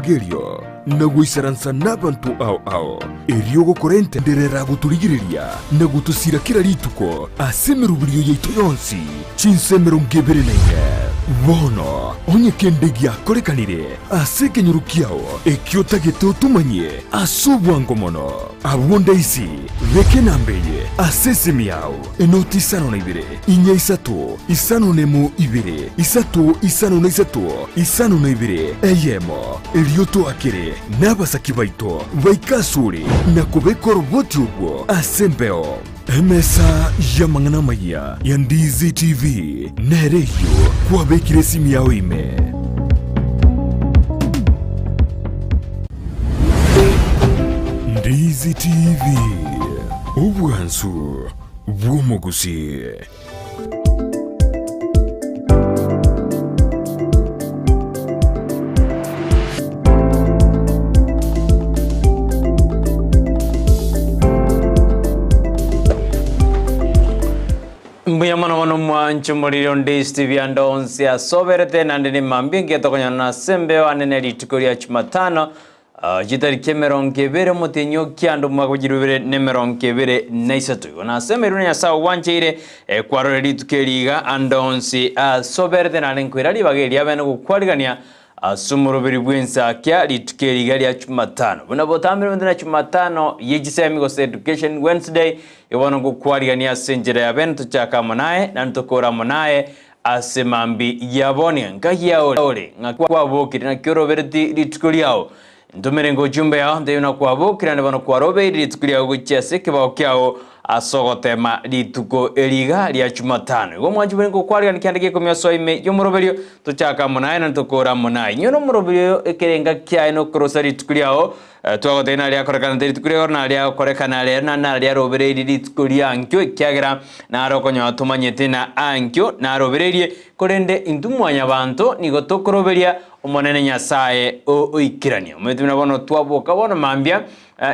gerio na guisaransa n'abantu ao erio gokorente nderera guturigireria na gutusira kira rituko asemerubiriyo yaitu yonsi chinsemero ngebere naine bono onye kendegia korekanire asekenyurukiao ekiotagete utumanye asobwango mono abonda isi veke nambeye asesemiao enoti isano na ibere inya isatu isano nemu ibere isatu isano na isatu isano na ibere eyemo erioto akere n'abasaki baito baikasuri na kubekoro boti ubwo asembeo emesa ya mangana maya ya Ndizi TV nereyo kwa bekire simi yao ime Ndizi TV ubwansu bw'umugusi. Muyamano mwanchu muriro Ndizi TV andonsi asoberete nandini mambingi tokonyana sembe wanene litukoria Jumatano jitariki 20 mutinyo kyando mwakugirubire ne 23 na semerune ya sawa wanchire kwaro litukeriga andonsi asoberete nalenkwira bageria bene gukwarigania asumurubiri bw'Ensakia litukeriga lya Jumatano bunabotambira ndina Jumatano yegisemi gose education Wednesday ibona gukwarigania senjera ya bene tuchaka munaye na ntokora munaye asemambi yabone ngahiya ole ngakwa bokiri na kyoroberti litukoriao ntumirengo jumbe yao ndeyuna kwa bokira ne bano kwa robe litukoriao guchese kibao kyao asogotema lituko eliga lya Jumatano go mwanjibere ngo kwariga nikyandike ko myaso ime yo muroberio tuchaka munaye na ntokora munaye nyono muroberio ekerenga kya no crossa litukoriao twagotena lya korekana litukoriao na lya korekana lya na lya robere litukoriao nkyo kyagera na rokonyo atumanyete na ankyo na robererie korende indumwanya bantu nigo tokoroberia umonene nyasaye oikirania umetumina bono twaboka bono mambia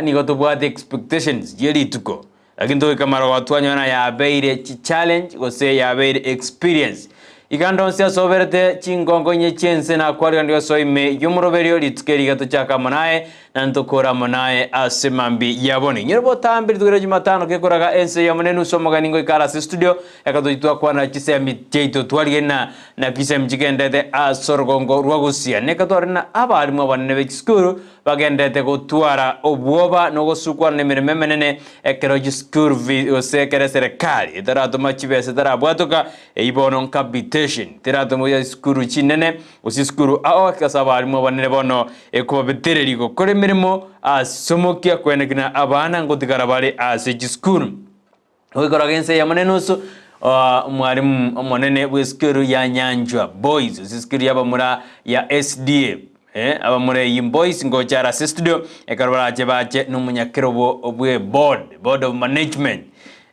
nigo tubwate expectations yelituko lakini to kamara watu anyona ya beire challenge gose ya beire experience igandonsia soberete chingongo nye chense na kwari ndio soime yumuroberio litukeri gato chaka munaye na ntokora munaye asemambi yabone nyerbo tambiri tukere Jumatano kekoraga ense ya munenu somoganingo ikara studio yakatotwa kwa na chisembi cheito twalgena na kisem chigendete asorgongo rwagusia nekatorina abari mwa banene b'ikskuru bagendete gutwara obwoba no gusukwa nemireme menene ekero giskuru osekere serikali taratuma chibese tarabwatoka ibono nkabitation taratuma ya skuru chinene usiskuru aho kasabari mwa banene bono ekobitereri go kore mirimo asomokia kwenekina abana ngotikara bali asegiskuru wikoragense ya manenuso mwarimu monene bweskuru ya Nyanjwa boys usiskuru yabamura ya SDA abamure yimboys ngo cyara studio ekarabaraje baje n'umunyakirobo obwe board of management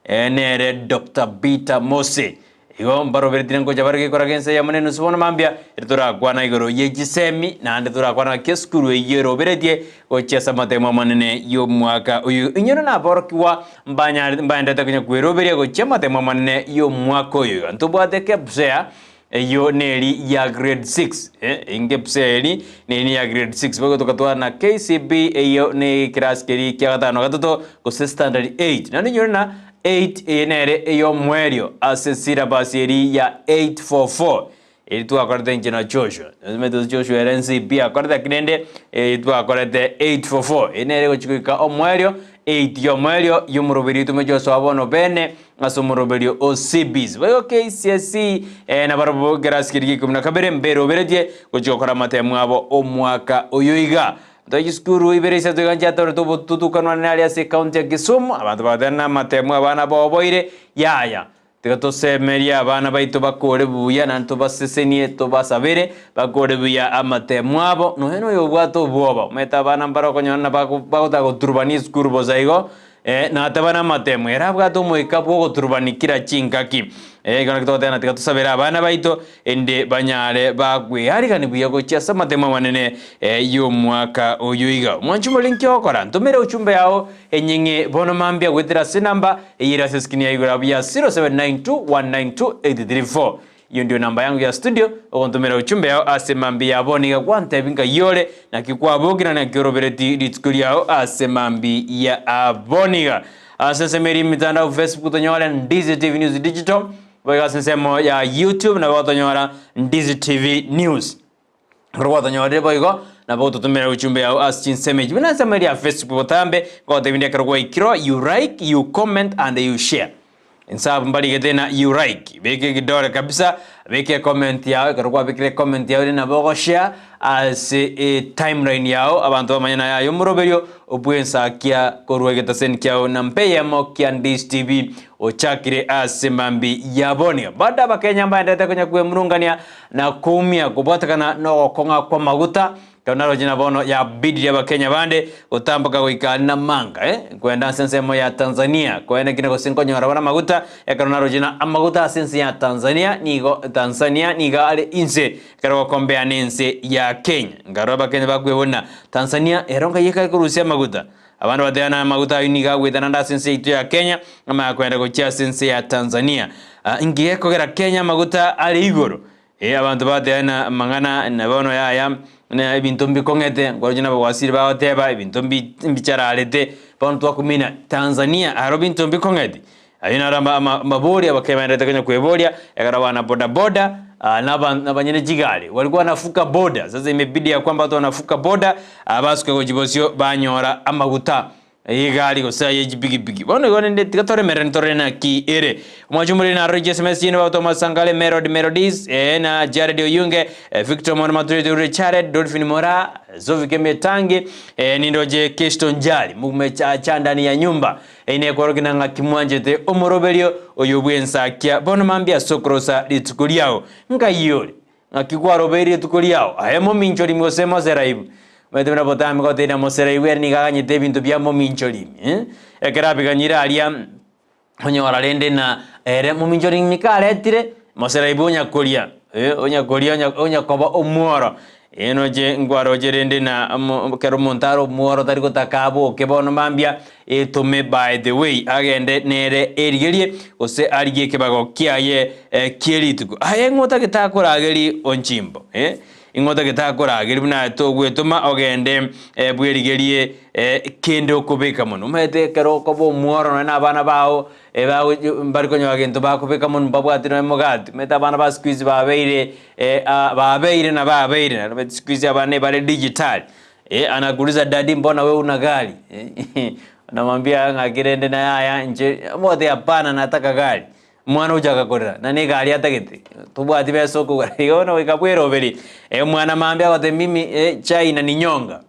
nere Dr. Bita Mose igo mbarobertire ngo jabarike koragense ya munene subona mambia itura kwana igoro yegisemi na ande tura kwana keskuru yero beretie go chesa matema manene yo mwaka uyu inyoro na borkiwa mbanya takunya kweroberia go chema matema manene yo mwaka uyu antubwate kepsea yo neri ya grade 6 ingepseli neni ya grade 6 bago tukatwa na KCB yo ne class keri kya gatano gatoto go standard 8 nani nyoro na 8 enere eyo mwerio asesira basiri ya 844 itu akorete njena Joshua meto Joshua RNCB akorete kinende itu akorete 844 enere gochikuka omwerio 8 yo mwerio yumurubiri tumejo sabono bene asumuruberio OCBs bayo KCSE na barabo geraskiri kumna kabere mbero beredie gochokora matemu abo omwaka oyoiga Ndagiskuru iberesa tuganja toro tutukanwa nali ase county ya Kisumu abantu badana matemu abana boboire yaya tigato-semeria abana baito bakore buya nanto basesenie to basabere bakore buya amatemu abo no heno yo bwato boba meta abana mbaro konyana bagota goturbani skuru bozaigo na atabana matemu era bwato moika bwo goturbanikira chinkaki kana kitotena tigato-sabera abana baito ende banyare bagwe harigani buya gochasa matemu manene yo mwaka oyuiga mwanchumo linki okora ntumire uchumbe yao enyinge bono mambia gwetera sinamba eyira seskini ya igura bya 0792192834 hiyo ndio namba yangu ya studio ukontumira uchumbe yao asemambi yaboni ga kwante binga yole na kikwabogira na kirobereti ditkuri yao asemambi ya aboniga asesemeri mitandao Facebook tonyola Ndizi TV News Digital wega sensemo ya YouTube na watonyola Ndizi TV News Rwata nyore boygo na boto tumira uchumbe yao asin semage bina semeri ya Facebook tambe ko tebinde karwa ikiro you like you comment and you share insabu mbali getena you like beke gidore kabisa beke comment yao karwa beke comment yao na bogo share as timeline yao abantu bamanyana yayo muroberio obwensakia korwa getasen kyao na mpeya mo kya Ndizi TV ochakire asemambi yaboni bada bakenya mbandete kwenye kwemurungania na kumia kubotakana no konga kwa maguta kanaro jina bono ya bidi ya bakenya bande utamboka kuikana manga kwenda sensemo ya Tanzania kwenda kina kosinkonyo rabana maguta ya kanaro jina amaguta sense ya Tanzania niga ale inse karo kombea nense ya Kenya ngaro bakenya bakwebona Tanzania eronga yeka kurusia maguta abantu bateana maguta uniga gwetana sense itu ya Kenya ama kwenda kuchia sense ya Tanzania ingiye kogera Kenya maguta ali igoro abantu bateana mangana na bono ya na ibintu mbikongete ngorojina bawasiri bawateba ibintu mbicararete bantu bakumina Tanzania aro bintu mbikongete ayina ramba mabori abakemendete kwenye kweboria yagarabana boda boda na banyene jigali walikuwa nafuka boda sasa imebidi ya kwamba watu wanafuka boda abasuke kujibosio banyora amaguta igali gosa yejibigibigi bono gone ndikatore merentore na ki ere mwajumuri na roje SMS yino bato masangale melodies na Jared Oyunge Victor Monmaturi Richard Dolphin Mora Zovi Metangi nindoje Keston Jali mumecha ndani ya nyumba ine korogina ngakimwanjete omoroberio oyobwensakia bono mambia sokrosa litukuliao ngayori ngakikwaroberio tukuliao ayemo minchori mwosemo seraibu Metemera potami ko tena mosere iwer ni gaganye debintu bya mominchorimi ekerapi ganyira alia onyora lende na mominchorimi mikaletire mosere ibunya kolia onya kolia onya koba omworo eno je ngwaro jerende na kero montaro mworo tariko takabo kebono mambia etume by the way agende nere erigerie ose arigie kebago kiaye kielituko ayengota kitakora ageri onchimbo ingota gitakora giribuna to gwetuma ogende bwerigerie kende okubeka muno mete kero kobo mworo na abana bao bariko nyagento bakubeka muno babwatira mogati meta abana ba squeeze babeire na squeeze abane bare digital anaguliza dadi mbona wewe una gari namwambia ngakirende na yaya nje mote hapana nataka gari mwana ujaga korera na ni gari atagete tubwati beso ko yona wikabwero beri mwana mambia wote mimi chai na ninyonga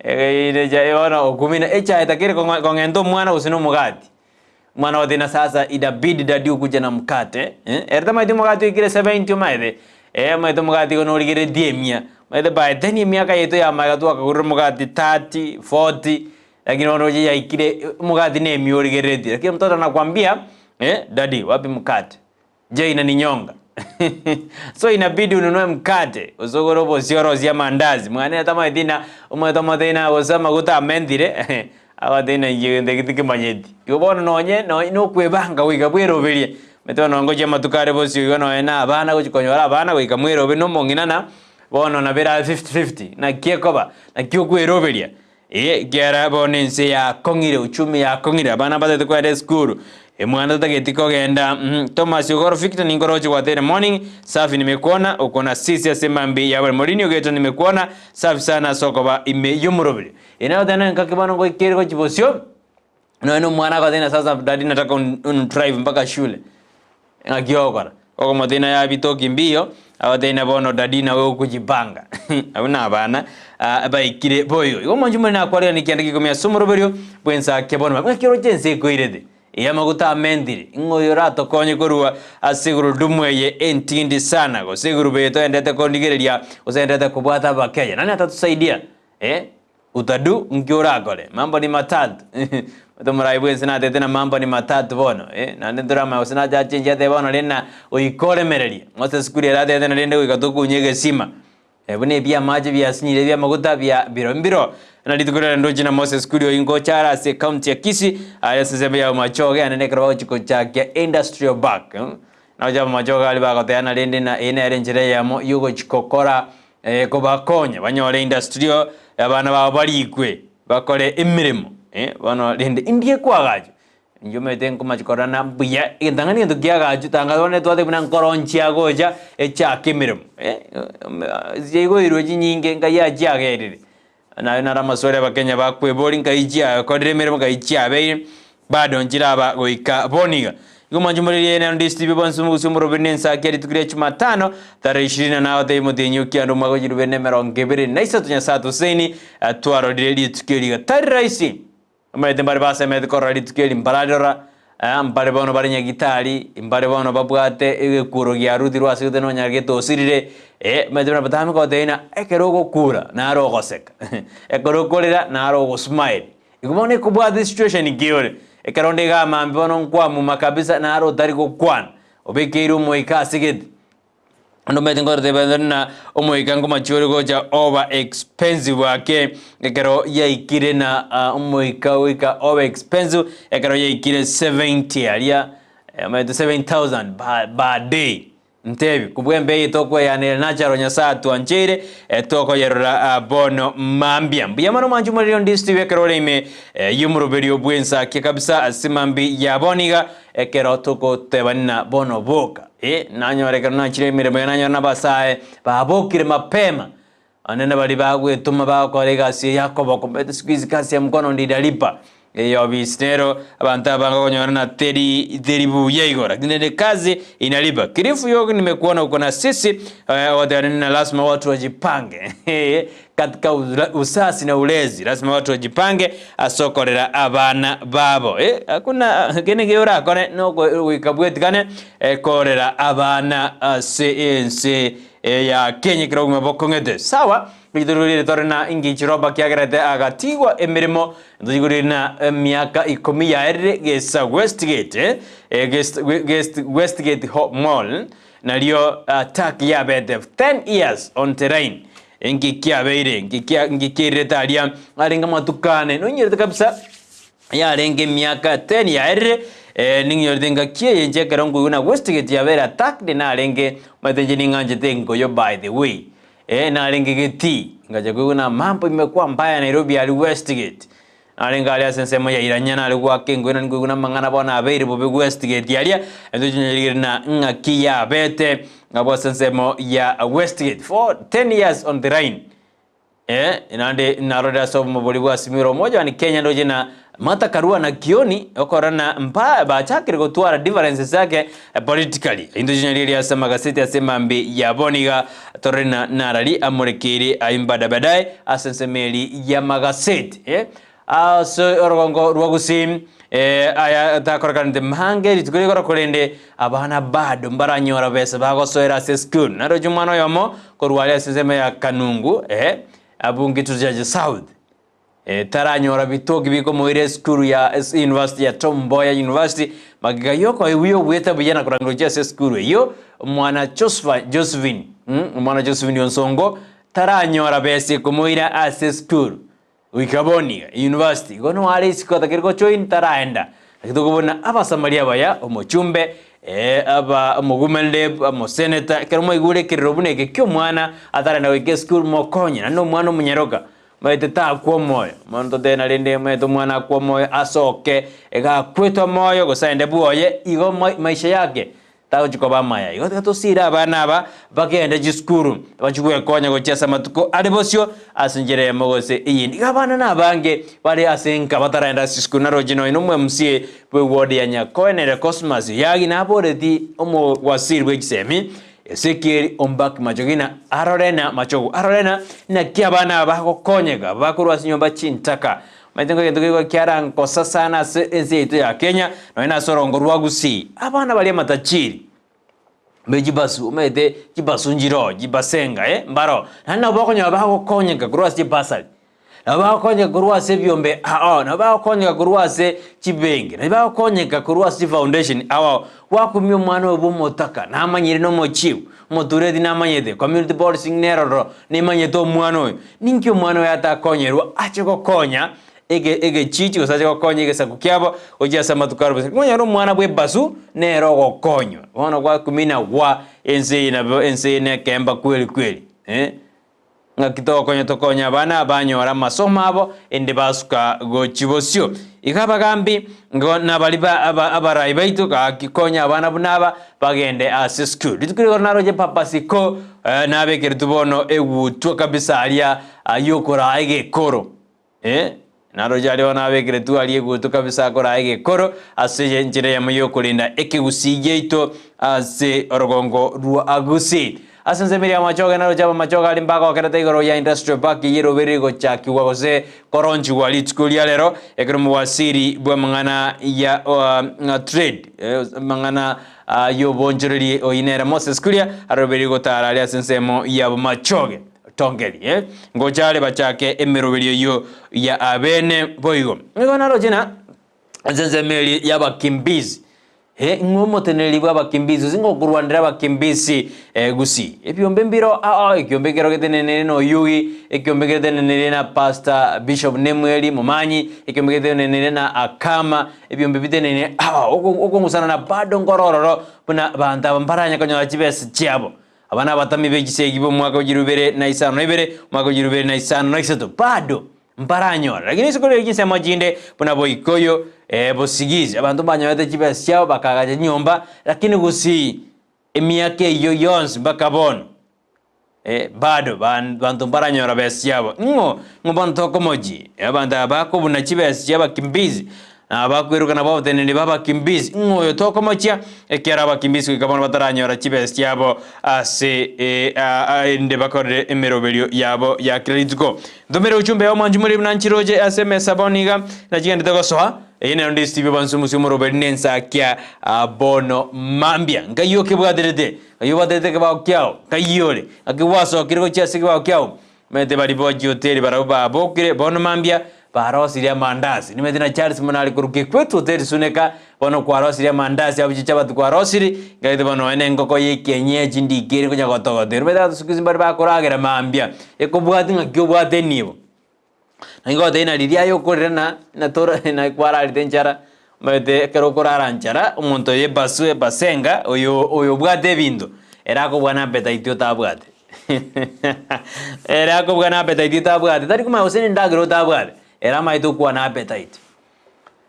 ile jayona okumina chai takire kongendo mwana usino mugati mwana wote na sasa idabidi dadi ukuja na mkate ertama iti mugati ikire 70 maide maide mugati kono ligire 10 maide ba teni miaka yeto ya magatu akagurura mugati 30 40 lakini wanoje ya ikire mugati ne miorigere lakini mtoto anakuambia daddy wapi mkate je ina ninyonga so inabidi ununue mkate usogorobo sioro ya mandazi mwana tama idina umwetama tena osama guta amendire awadena yende kitike manyeti yobona nonye no kwebanga wikabwero berie metona ngoje matukare bosi yono na abana kujikonyora abana wikamwero bino monginana bono na bera 50-50 na kiekoba na kyokwero berie gera bonense ya kongire uchumi ya kongire abana bade kwa school mwana tagetiko genda Thomas Ugoro Victor ningoroje kwa the morning safi nimekuona ukona sisi asemambi ya Mourinho geto nimekuona safi sana soko ba imeyumurobili inao tena nkakibano ngo ikiriko chibosio no mwana kwa tena sasa dadi nataka drive mpaka shule ngakiokora oko modena ya bitoki mbio awadena bono dadi na wewe kujipanga abana abana abaikire boyo yo manjumwe na kwari nikiandiki komya sumurobelio bwensa kebono ngakiro jense ko irede yamaguta amendire ngoyora tokonye korua asiguru dumweye entindi sana go siguru beto endete kondigereria usendete kubwata bakenya nani atatusaidia utadu ngiora gole mambo ni matatu Tumuraibu sina tete na mambo ni matatu bono na ndura ma usina ja chinja te bono lena uikore mereri mose skuri ra tete na lende ukatuku nyege sima bune bia maji bia sinyire bia maguta bia birombiro na litukura ndoji na mose skuri ingo chara se county ya Kisii aya sezebe ya machoge anene kraba chiko cha industrial park na jaba majoga ali bagoteana rindi na ine erenjere yamo yugo chikokora kubakonya banyore industrio abana babo barikwe bakore emirimo bano rindi indie kwagajo njume tenko machikorana buya indangani ndo giagajo tangabone twade buna nkoronchia goja echa kemirimo zigo iroji nyinge ngaya jagerire na nara masore bakenya bakwe boringa ijia kodire mirimo gaichia be bado njira aba goika boniga Gumanjumuri na Ndizi bibonsu musumuro binen Ensakia ritukire Jumatano tarehe 28 mutinyu ando mago jirubene meronggebere naisa tunya satu seni twaro dili tukiri tari raisi amete mbare basa mete korari tukiri mbaradora mbare bono barinya gitari mbare bono babwate kuro gya rudi rwasi teno nyarge tosirire mete bana batami ko deina ekerogo kura na rogo seka ekero kolera na rogo smile igumone kubwa this situation igiore ekaronde ga mambono kwa muma kabisa na aro dariko kwan obekeiro moika sigit ando mete ngor de bandana omoika ngoma chori goja over expensive wake ekero yaikire na omoika wika over expensive ekero yaikire 70 alia mete 7000 by day ntebi kubwembe itoko ya nacharo nyasatu anjere etoko yerora bono mambia mbiyamano manjumuri Ndizi ekero ime yumuro berio bwensa kabisa asimambi ya boniga ekero toko tebanina bono boka nanyore kana chire mire bana na basae babokire mapema anene bali bagwe tuma bakorega si yakobo kompete squeeze kasi ya mkono ndidalipa yo bisnero abantu abanga konyora na 30 buye igora kinende kazi inalipa kirifu yogo nimekuona uko na sisi wadana lazima watu wajipange katika usasi na ulezi lazima watu wajipange asokorera abana babo hakuna kene geora kone no wikabwetikane korera abana CNC ya Kenya kiro mabokongete sawa bidurire torna ingi chiroba kyagerete agatigwa emirimo ndugurire na miaka 10 ya ere gesa Westgate Westgate Mall na lio attack ya bed 10 years on terrain ingi kyabeire ingi kiretalia arenga matukane no nyirete kabisa ya renge miaka 10 ya ere ninyordenga kie nje karongo una Westgate ya bera attack de na renge matenje ninganje tengo yo by the way na renge geti ngaje kuna mambo imekuwa mbaya Nairobi ali Westgate arenga ali sensemo ya iranyana ali kwa kengo na nguna mangana bona abere bobe Westgate yalia ndo nyirire na ngakia bete ngabo sensemo ya Westgate for 10 years on the rain inande naroda somo bolibwa simiro moja ni Kenya ndo jina mata karua na kioni okorana mpa bachakire gutwara differences zake politically indo jinali ya sama gazeti asema mbi ya boniga torena narali amurekere aimbada badai asensemeli ya magazeti so orogongo rwagusim aya takorkande mhange ritukuri korokorende abana bado mbaranyora bese bagosoera se school naro jumano yomo korwali asensema ya kanungu abungi tujaje south taranyora bitogi biko moire school ya university ya Tom Mboya University magiga yoko ewiyo weta bujana kurangroja se school yo mwana Josephine mwana Josephine Onsongo taranyora bese kumoira ase school wikaboni university gono ali sikota kirgo join taraenda kitugubona abasamaria baya omochumbe aba omugumende amo senator kermo igure kirobune ke kyo mwana atarenda wike school mokonya no mwana munyeroka maite ta kwa moyo manto tena rende maite mwana kwa moyo asoke ega kwetwa moyo gosaende buoye igo maisha yake tawo chikoba maya igo gatosira abana aba bagenda jiskuru bachugwe konya gochesa matuko adebosyo asinjere mogose iyindi gabana nabange bali asenka batarenda jiskuru na rojino inomwe msie bwe ward ya Nyakoenere Cosmas yagi na boreti omo wasirwe gisemi Ezekiel ombak majogina arorena na kiabana bako konyega bakuru asinyomba chintaka maitengo yenduko kiara nkosa sana enzi itu ya Kenya no ina sorongo rwagusii abana bali matachiri mejibasu umete jibasu njiro jibasenga mbaro nana bakonya bako konyega kurwasi basali nabakonya kurwase byombe nabakonya kurwase chibenge nabakonya kurwase foundation wakumyo mwana obumotaka namanyire no mochiu moturedi namanyete community policing neroro nimanye to mwana oyo ninkyo mwana yata konyerwa ache kokonya ege chichi usaje gokonye ege sakukiabo oja sama tukarbo ngonya ro mwana bwe basu nero gokonyo bona kwa kumina wa ense ne kemba kweli ngakito konyo tokonya bana banyora masoma abo ende basuka go chibosyo ikaba gambi ngo nabaliba abarai baitu ka kikonya abana bunaba bagende as school ditukuri naro je papasiko nabe kertubono ewu kabisa alia ayokora ege koro naro jali wana be keretu ali egu kabisa kora ege koro ase njire ya mayo kulinda ekegusii ito ase orogongo ru Gusii asense miria machoga naro jaba machoga alimbaka wakereta igoro ya industrial park yero berigo chaki wagose koronchi wali tukulia lero ekromu wasiri bwa mangana ya trade mangana yo bonjorili oinera Moses kulia aroberigo taralia sensemo ya machoge tongeli ngojale bachake emerobelio yo ya abene boigo ngona rojena asense meri ya bakimbizi ngomo teneli bwa bakimbizi zingo kurwandira bakimbizi Gusii ebyombe mbiro ekyombe kero ketenene no yugi ekyombe ketenene na pastor bishop Nemweli Mumanyi ekyombe ketenene na akama ebyombe bitenene okongusana na bado ngorororo buna banda mbaranya kanyo chibese cyabo abana batami begise gibo mwaka ujirubere na isano na ibere mwaka ujirubere na isano na isatu bado mbaranyo lakini sikole yinse majinde buna boikoyo bosigize abantu banyote chibese cyabo bakagaje nyomba lakini Gusii emiake iyo yonsi bakabona bado bantu mbaranyora bese yabo bantu komoji abantu abako buna chibese cyaba kimbizi abakwiruka nabo tenene baba kimbizi yo tokomochia ekera bakimbizi kabona bataranyora chibese yabo ase ende bakore emerobelio yabo ya creditgo domero uchumbe wa manjumuri nanchiroje SMS aboniga najigende togosoa ene Ndizi TV bansumusimu Robert Ensakia bono mambia ngayo kebwaderete ayo baderete kebakyao kayole akiwaso kiriko cyase kebakyao mete bari boji hotel baraba bokire bono mambia barosiria mandazi nimete na Charles munali kuruke kwetu hotel suneka bono kwa rosiria mandazi abuchicha batu kwa rosiri ngaite bono ene ngoko yekenyeji ndigere kunya gotogodero meta sukizi bari bakoragera mambia ekobwati ngakyo bwate nibo nango tena lidia yo korena na tora na kwara litenchara mete kero korara nchara umuntu ye basu basenga oyo bwate bindo erako bwana appetite tabwate erako bwana appetite tabwate tari kuma useni ndagiro tabwate era maitu kwa na appetite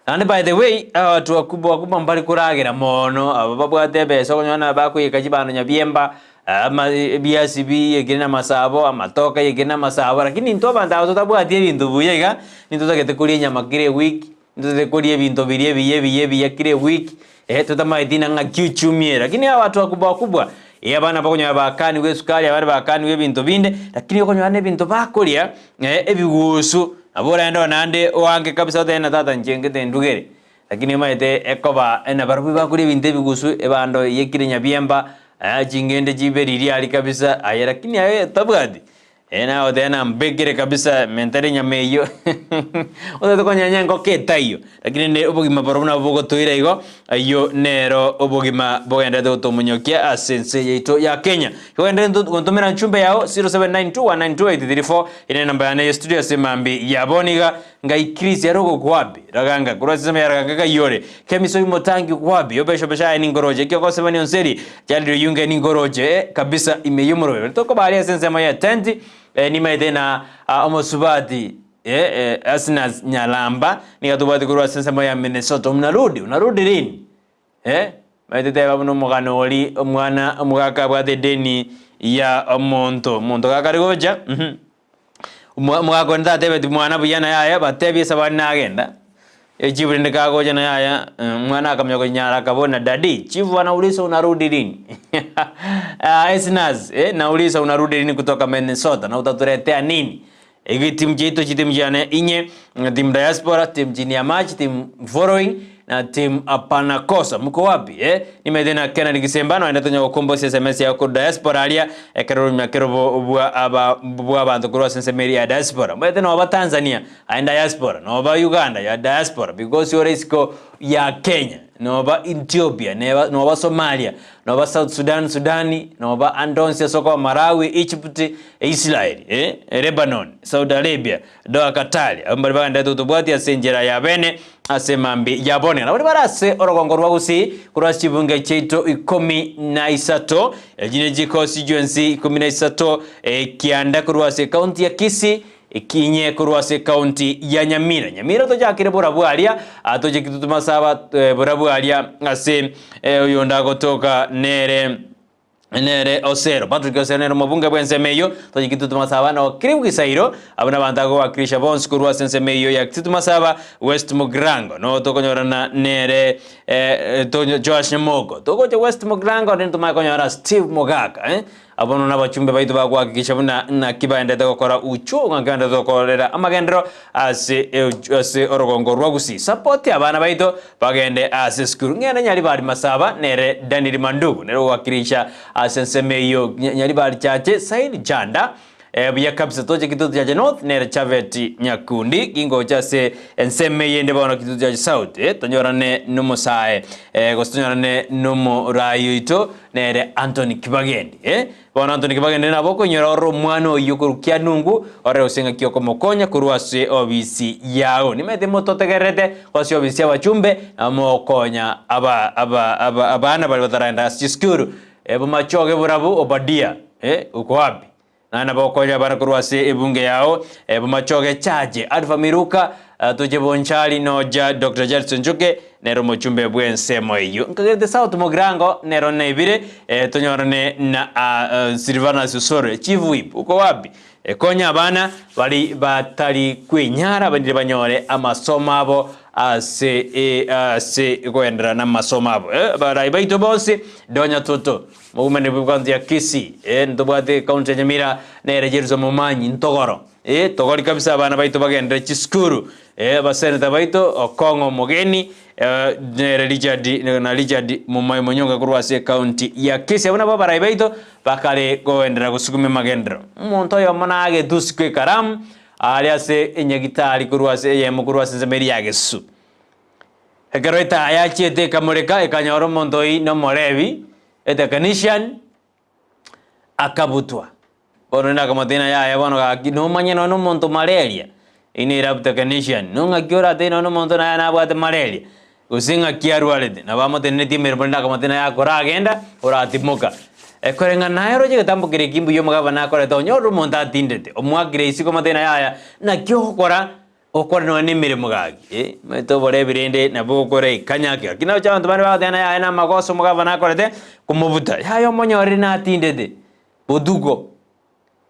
and by the way watu wakubwa mbali kuragira mono ababwate beso konyana bakuyika kibano nyabiemba BSB yegena masabo amatoka yegena masabo lakini ntoba ndazo tabwati ebintu buyega nintoza ketekuri nyama kire week nintoza ketekuri ebintu biye kire week tutamaidina nga kiuchumie lakini watu wakubwa abana bakonya bakani we sukali abana bakani we bintu binde lakini bakonya ne bintu bakolia ebigusu abora ndo nande wange kabisa tena tata njengete ndugere lakini maite ekoba ena barubi bakuri bintu ebigusu ebando yekire nyabiemba jingende jiberiri ali kabisa aya lakini aye tabwadi ena odena mbegere kabisa mentari nyameyo odo ko nyanyango ketayo lakini ne obogima barobona bogo toira igo ayo nero obogima bogenda do tomunyokia asense yeito ya Kenya kwende ntumira nchumbe yao 0792192834 ine namba ya studio semambi yaboniga ngai Chris yarogo kwabi raganga kurasema yaraganga yore kemiso imotangi kwabi yobesho besha ni ngoroje kyo ko 7 onseri jali yunge ni ngoroje kabisa imeyumuro toko bali asense maya 10 ni maidena omosubati asina nyalamba nikatubati kurwa sense moya Minnesota unarudi lini maidete babuno mugano oli omwana omugaka bwate deni ya omonto kakarigoja mugako ndate beti mwana buyana yaya batebi sabani nagenda ejibrinde kagoja na yaya mwana akamyoko nyara kabona dadi chifu anauliza unarudi lini Esnaz nauliza unarudi lini kutoka Minnesota na utatuletea nini timu jetu chitimjane inye team diaspora team jini ya match team following na team apana kosa mko wapi nimedena kena nikisembano enda tonya kombo SMS ya ko diaspora alia ekero nyakero bwa bantu kurwa sense meri ya diaspora medena wa Tanzania aenda diaspora no ba Uganda ya diaspora because your risk ya Kenya, noba Ethiopia, noba Somalia, noba South Sudan, Sudani, noba Andonsia soko Malawi, Egypt, Israel, Lebanon, Saudi Arabia, Doha Qatar, ambali baganda tutubwati asenjera ya bene asemambi yabone na bali barase orogongo rwa Gusii kurwa kibunge cheito 13 ejine constituency 13 kianda kurwa se county ya Kisii ikinye kurwa se county ya Nyamira to jakire burabu alia atoje kitutuma saba burabu alia ase uyonda gotoka nere Osero Patrick Osero mabunga bwensemeyo to jikitutuma saba no kiribugisairo abana bantago wakrisha bons kurwa sensemeyo ya kitutuma saba West Mugrango no tokonyorana nere to Josh Nyamogo tokoje West Mugrango ntuma konyora Steve Mogaka abono nabachumbe baitu bagwakikisha buna na kibaende gukora ucho ngaganda gukorera amagendero ase orogongo rwa Gusii support abana baitu bagende ase school ngene nyali bari masaba nere Daniel Mandugu nero wakirisha asensemeyo nyali bari chache Said Janda buya kabisa toje kitutu cha North nere Chaveti Nyakundi kingo cha se ensemeye ndeba no kitutu cha South tonyorane numusae gostonyorane numu rayito nere Anthony Kibagendi bona Anthony Kibagendi nabo konyoro mwana oyukuru kya nungu ore usenga kioko mokonya kurwase obisi yao nimete mototegerete kwasi obisi abachumbe amokonya abana bali bataranda sikuru bumachoge burabu obadia uko wapi nana bokonya barakurwase ebunge yao bumachoge chaje Alfa Miruka tuje bonchali noja Dr. Jackson Njuke nero mochumbe bwensemo iyo nkagete South Mugrango nero nebire tonyorane na Silvana Susore Chief Whip uko wapi konya abana bali batali kwenyara bandire banyore amasoma abo ase kwendera na masomo abo bara ibaito bose donya toto mugumene bwanzi ya Kisii ntobwate county Nyamira nere Jeruzo Mumanyi ntogoro togori kabisa abana baitu bagendere chiskuru baseneta baitu Okongo Mogeni nere Richard Mumai Munyonga kurwase county ya Kisii abana babara baitu bakale koendera gusukume magendero umuntu yo manage dusikwe karamu aliase enyagitari kurwase yemu kurwase zemeri yagesu ekareta yachiete kamureka ekanyoro mondoi no morebi technician akabutwa bonona kamatena ya bono ga no manyeno no monto malaria ini rap technician no ngakiora te no monto na bwate malaria usinga kiarwalede na bamotene timere bonona kamatena ya kora agenda ora timoka ekorenga naero je tambukire kimbu yo magaba na kora to nyoro monta tindete omwagire isiko matena ya na kyo kora okora no ni mirimo gagi meto bore birende na bokore kanyake kina cha bantu bari bagana ya na magoso mugaba na korete kumubuta yayo monyori na tindede bodugo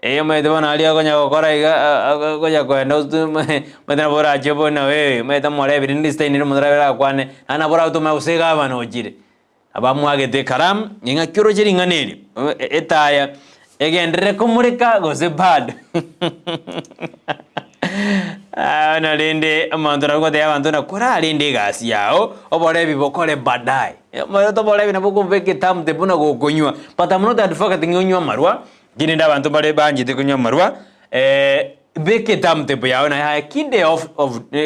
meto bana ali agonya okora iga gonya kwenda metana bora jebo na we meta more birende stein ni mudra kwane ana bora to mausega bana ojire abamwagete karam inga kyoro jeri nganeri etaya egendere kumurika gose bad na lende amandora ko de abantu na kora lende gasi yao obore bibokore badai mo to bore bina buku veke tamte buna go konywa patamuno ta dufaka tingonywa marwa gine nda abantu bare banji te konywa marwa veke tamte po yao na kinde of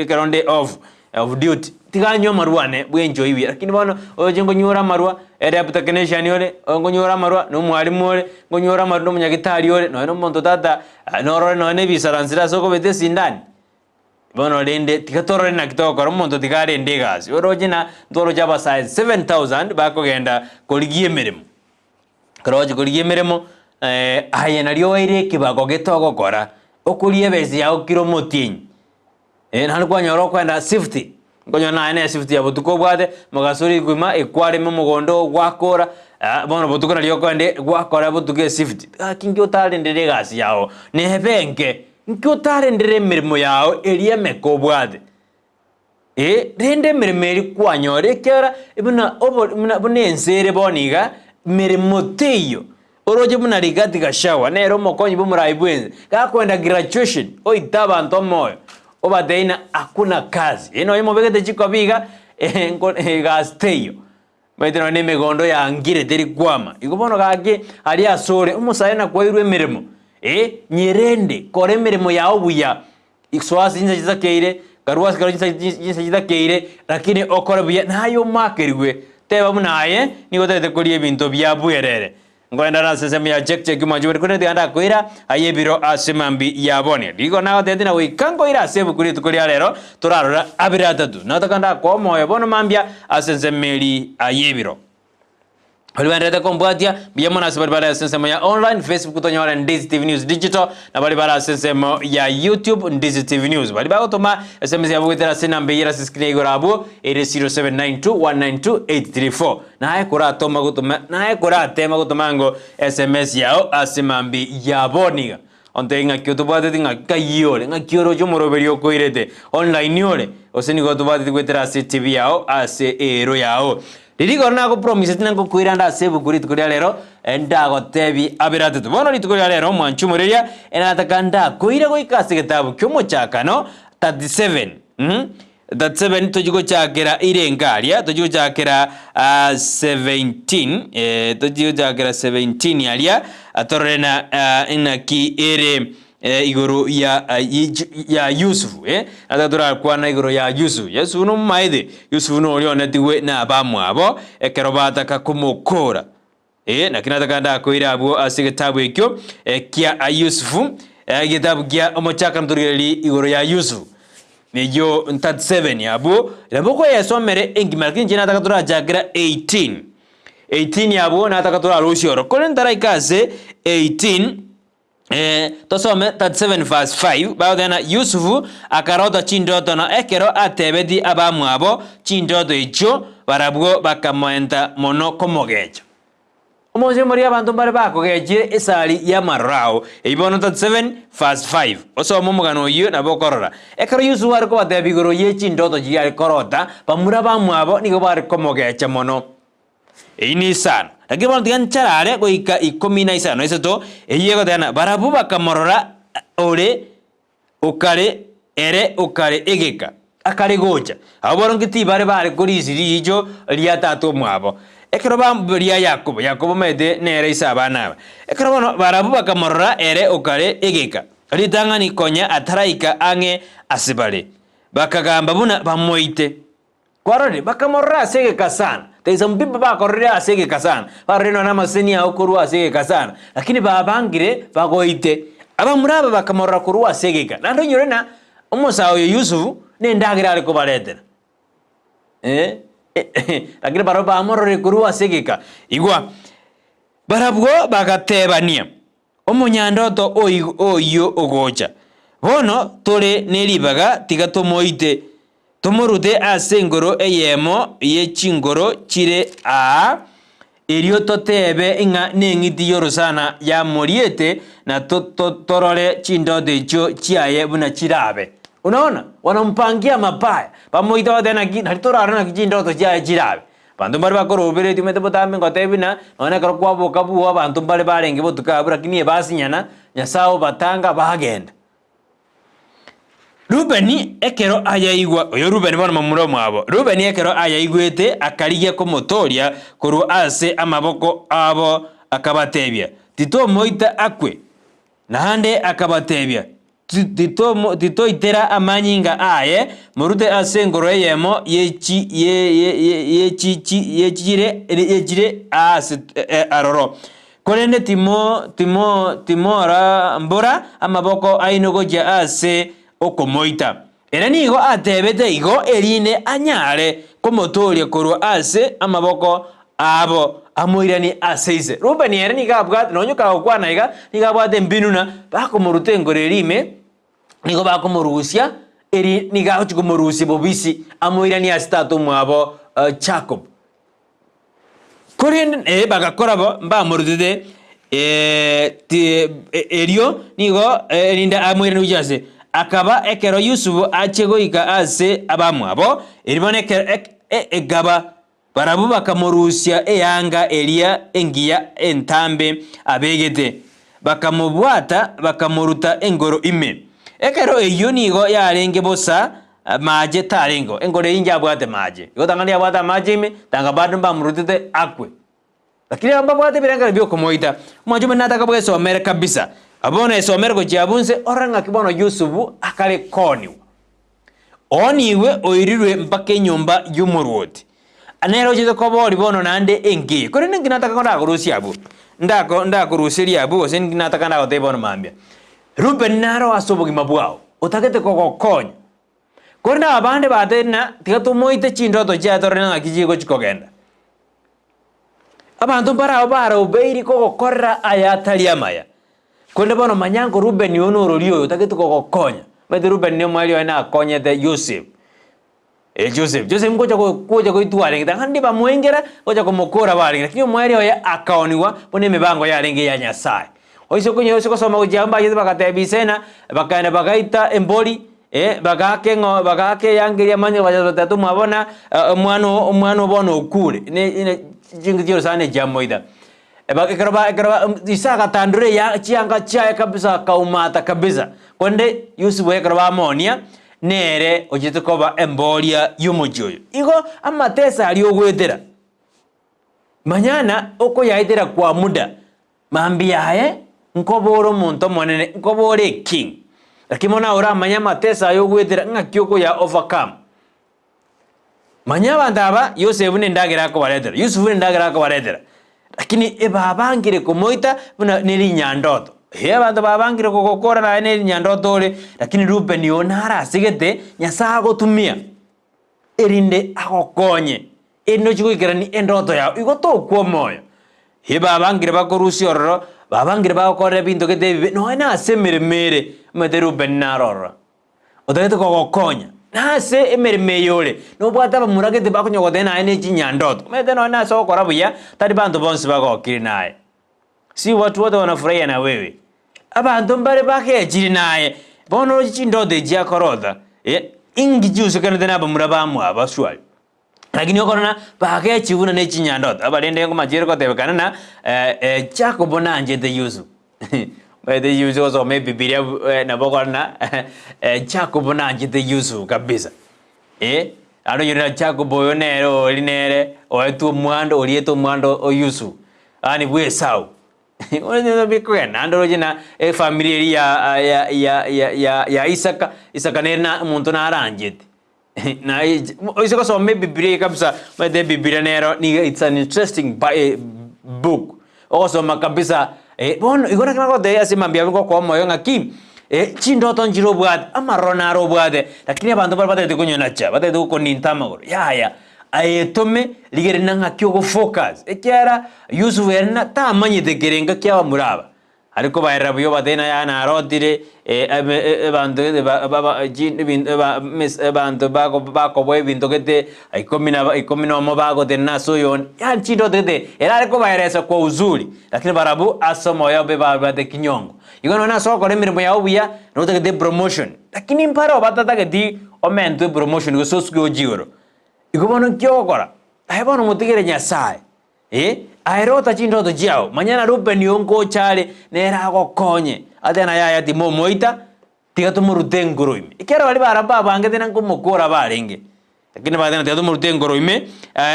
karonde of duty tiganywa marwa ne bwenjo ibi lakini bono ojengo nyura marwa rep technician yole ngonyura marwa no mwalimu ole ngonyura marwa no munyagitari yole no monto tata no ne bisaranzira soko bete sindani bono lende tikatoro na kitoko ro monto tikare ndegazi orojina ndoro jaba size 7000 bako genda koligie meremo kroje koligie meremo ayena ryo ire kibago getogo kora okulie bezi ya okiro motinyi nani kwa nyoro kwenda safety ngonya na ene safety ya butuko bwate magasuri kwima ekware mu mugondo gwakora bono butuko na ryo kwende gwakora butuke safety kingi utale ndere gasi yao nebenke nki utale ndere mirimo yao eliye mekobwate rende mirimo eri kwanyore kera ibuna bunensere boniga mirimo teyo oroje buna rigati gashawa nero mokonyi bumurai bwenze gakwenda graduation oitaba ntomoyo obadeina hakuna kazi ino imo begete chiko biga gasteyo metero ne megondo ya ngire teri kwama ikubono gake ali asore umusaina kwa irwe mirimo nyerende kore mirimo ya obuya ikswasi nza keire karuas karo jinsa keire lakini okora buya nayo makirwe teba munaye nigo tete korie binto bya buyerere ngoenda na sesemi ya check manjure kune tianda koira ayebiro asemambi yabone digo nago tete na wikango ira asebu kuri tukuri alero turarora abira tatu natakanda ko moyo bono mambia asensemeli ayebiro Balibanda kombatia biyamona sabaribara sensemo ya online Facebook tonyora Ndizi TV News Digital na balibara sensemo ya YouTube Ndizi TV News balibara otoma SMS ya bugitera sinambe yira siskine igorabo 0792192834 nae kora toma gutuma nae kora tema gutumango SMS yao asimambi yaboniga onte nga kyotubate tinga kayore nga kyoro chomoroberio koirete online yore oseni gotubate gwetera TV yao ase ero yao Dirigo na ko promise tinango kuiranda save kuri tukuria lero ndago tebi abirate tubono litukuria lero mwanchumureria enatakanda kuira go ikase gitabu kyomo chakano 37 37 tojigo chakera irengaria tojigo chakera 17 tojigo chakera 17 alia atorena inaki ere igoro ya Yusufu atatura kwana igoro ya Yusufu no maide Yusufu no oliona tiwe na bamwabo ekerobata kakumukora na kinatakanda koira abo asigetabu ekyo kia Yusufu gitabu kia omochaka mturigeli igoro ya Yusufu niyo 37 yabo laboko yasomere engimarkin jina takatura jagira 18 yabo na takatura rushoro kolentara ikaze 18 tosome 37 verse 5 baudena Yusufu akarota chindoto na ekero atebedi abamwabo chindoto icho barabwo bakamoenta mono komogecho omoje muri abantu bare bakogeje esali ya marao ibono 37 verse 5 osomo mugano yo nabokorora ekero Yusufu ariko batebigoro ye chindoto jiyari korota bamura bamwabo nigo bare komogecha mono ini sana lakini bano tigan charare ko ika 15 eseto eyego tena barabu bakamorora ore ukare ere ukare egeka akare gocha aboro ngiti bare kuri isiri ijo liya tatu mwabo ekero bamburia Yakobo mede nere isabana ekero bano barabu bakamorora ere ukare egeka ritanga ni konya ataraika ange asibale bakagamba buna bamoite kwarore bakamorora asegeka sana Teza mbimba bakorrea asege kasana. Barreno na maseni ya okuru asege kasana. Lakini babangire bagoite. Aba muraba bakamorra kuru asegeka. Nando nyorena omusao yo Yusufu nendagira aliko baletera. Lakini baroba amorre kuru asegeka. Igwa barabwo bagatebania. Omunyandoto oyo ogocha. Bono tole neribaga tigatomoite. Tomorute asengoro eyemo yechingoro chire a erio totebe inga nengiti yorosana ya moriete na torole chindote cho chiaye buna chirabe. Unaona? Wanampangia mabaya. Pamoita wadena halitorara na chindoto chiaye chirabe. Bantu bari bakoro ubere tumete botambe ngotebina none karo kwabo kabuwa bantu bari barenge botukabura kiniye basinyana nyasao batanga bagenda. Rubeni ekero ayaigwa oyo Rubeni bana mamuro mwabo Rubeni ekero ayaigwete akariye ko motoria koru ase amaboko abo akabatebya tito moita akwe nahande akabatebya tito itera amanyinga aye murute ase ngoro yemo yechire ase aroro kolende timora mbora amaboko ainogoja ase okomoita era nigo atebete igo erine anyare komotoria koru ase amaboko abo amoirani aseise Rubeni era niga abwat nonyoka okwana iga niga abwate mbinuna bakomurute ngorerime nigo bakomurusia eri niga ochikomurusi bobisi amoirani astatu mwabo Jacob korin bagakorabo mbamurute erio nigo erinda amoirani ujase akaba ekero Yusufu achegoika ase abamwabo eribone egaba barabu bakamurusia eyanga elia engia entambe abegete bakamubwata bakamuruta engoro ime ekero eyo nigo yarenge bosa maje tarengo engoro inja bwate maje igotangani abwata maje ime tanga badu bamurutite akwe lakini ambabwate biranga byo komoita mwajume nataka bwe somere kabisa abona esomero ko jabunse oranga kibono Yusufu akale koni oniwe oirirwe mpaka nyumba y'umuruoti anero jito kobori bono nande engi kore ningi nataka konda kurusia abu ndakurusiria abu ose ningi nataka nda gote bono mambia Ruben naro asobogi mabwao utakete kokokonya kore na abande bate na tikatumoite chindoto chato rena kijigo chikogenda abantu bara ubeiri kokokorra ayatali amaya konde bono manyango Ruben yonoro liyo utakete kokokonya bete Ruben ne mwali wana akonyete Joseph ngoja koitwale ngita handi bamwengera ngoja komokora bali lakini mwali oya akaoniwa bone mibango ya lenge ya Nyasaye oiso kunyo oiso kosoma ujamba yete bakatebisena bakana bagaita emboli bagake yangiria manye batatu mwabona umwano bono okure ne jingiro sane jamoida ekara isaka tandure ya chianga chae kabisa kaumata kabisa konde Yusufu ekara monia nere ojete koba embolia yumujoyo igo amatesa ali ogwetera manyana oko yaitera kwa muda mambiaye nkoboro muntu monene nkobore king lakini mona ora manya matesa ayo gwetera ngakyoko ya overcome manya bandaba Yosefu ne ndagira ko baretera Yusufu ne ndagira ko baretera lakini ebabangire komoita buna neri nyandoto abantu babangire kokokora na neri nyandoto ole lakini Ruben yonara asigete Nyasaye gotumia erinde agokonye eno chigikirani endoto yao igoto kwa moyo babangire bakorusi ororo babangire bakore bintu gete no na asemeremere mete Ruben narora odagete kokokonya nase emeremeyole no bwata bamuragete bakonyogote na ene chinyandoto mete no na so korabuya tari bantu bonsi bagokiri naye si watu wote wanafurahia na wewe abantu mbare bakejiri naye bono chindoto jakoroda ingi jusu kana tena bamurabamu abaswali lakini okorona bakechibuna ne chinyandoto abalende ngo majero kotebekana na Jacob nanje the Yusufu by the use also maybe Biblia na bokona Jacob nanje the Yusufu kabisa ano yuna Jacob yonero linere oetu mwando olieto mwando o Yusufu ani bwe sawu ono bikwena ando jina familia ya Isaka nena muntu na aranjete na isoko so maybe Biblia kabisa by the Biblia nero ni it's an interesting book also makabisa bono igora kana de asimambia ngo kwa moyo ngaki chindoto njiro bwat amarona ro bwade lakini abantu bate kunyona cha bate ko nintama goro ya ayetome ligere nanga kyo focus ekyara Yusufu erna tamanyi de gerenga kya muraba ariko bayirabuyo badena yana arotire abantu bako boy bintu gete ikomina mo bago de naso yon ya chindoto de era ariko bayiresa kwa uzuri lakini barabu asomo yao beba de kinyongo igono na soko le mirimo yao buya no de promotion lakini mparo batata ke di omento promotion go sosgo jiro igobono kyokora ayebono mutigere Nyasaye aerota chindoto jao manyana Ruben yonko chale nera gokonye atena yaya timo moita tigatumurute ngoroime ikero bali baramba bangete nanko mukora barenge lakini badena tigatumurute ngoroime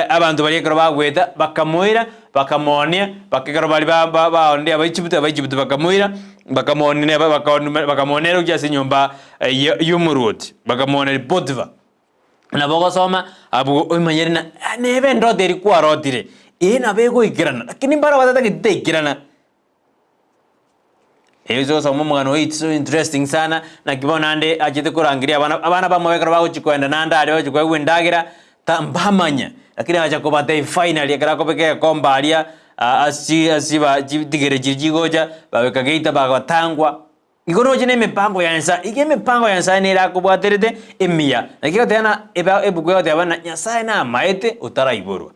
abantu bali ekero bagweta bakamoira bakamonia bakekero bali baonde abayichibutu bakamoira bakamonera ujase nyomba y'umuruoti bakamonera Potifa na bogosoma abu oyimanyerina nebe ndoto eri kwa rotire na bego ikirana lakini mbara watata kite ikirana ezo somo mugano it's so interesting sana na kibona ande ajete kurangiria abana bamwekera bago chikwenda nanda ali bago kwindagira tambamanya lakini acha kobate final yakara kopeke komba alia asiba jitigere jigoja babeka geita bagatangwa igono jene mepango yansa mepango yansa ne ra kubwaterete emia nakiko tena ebugwe te abana Nyasaye na maete utaraiburu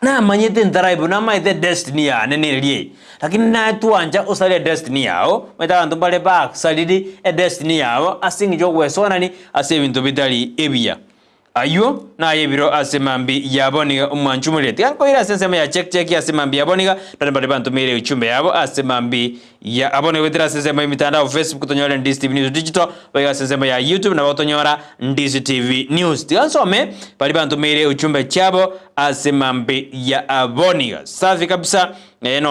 na manyete ntaraibu na maete destiny ya nenerie lakini na tuanja usale destiny yao meta bantu bale ba salidi destiny yao asingi jogwesona ni ase bintu bitali ebia ayo na yebiro asemambi yaboniga umwanchumulete yanko ira sensema ya check ya asemambi yaboniga tande bale bantu mere uchumbe yabo asemambi ya Aboniga wetira sesema mitandao Facebook tonyora Ndizi TV News Digital wega sesema ya YouTube na watonyora Ndizi TV News tigansome bali bantumire uchumbe chabo asemambe ya Aboniga safi kabisa.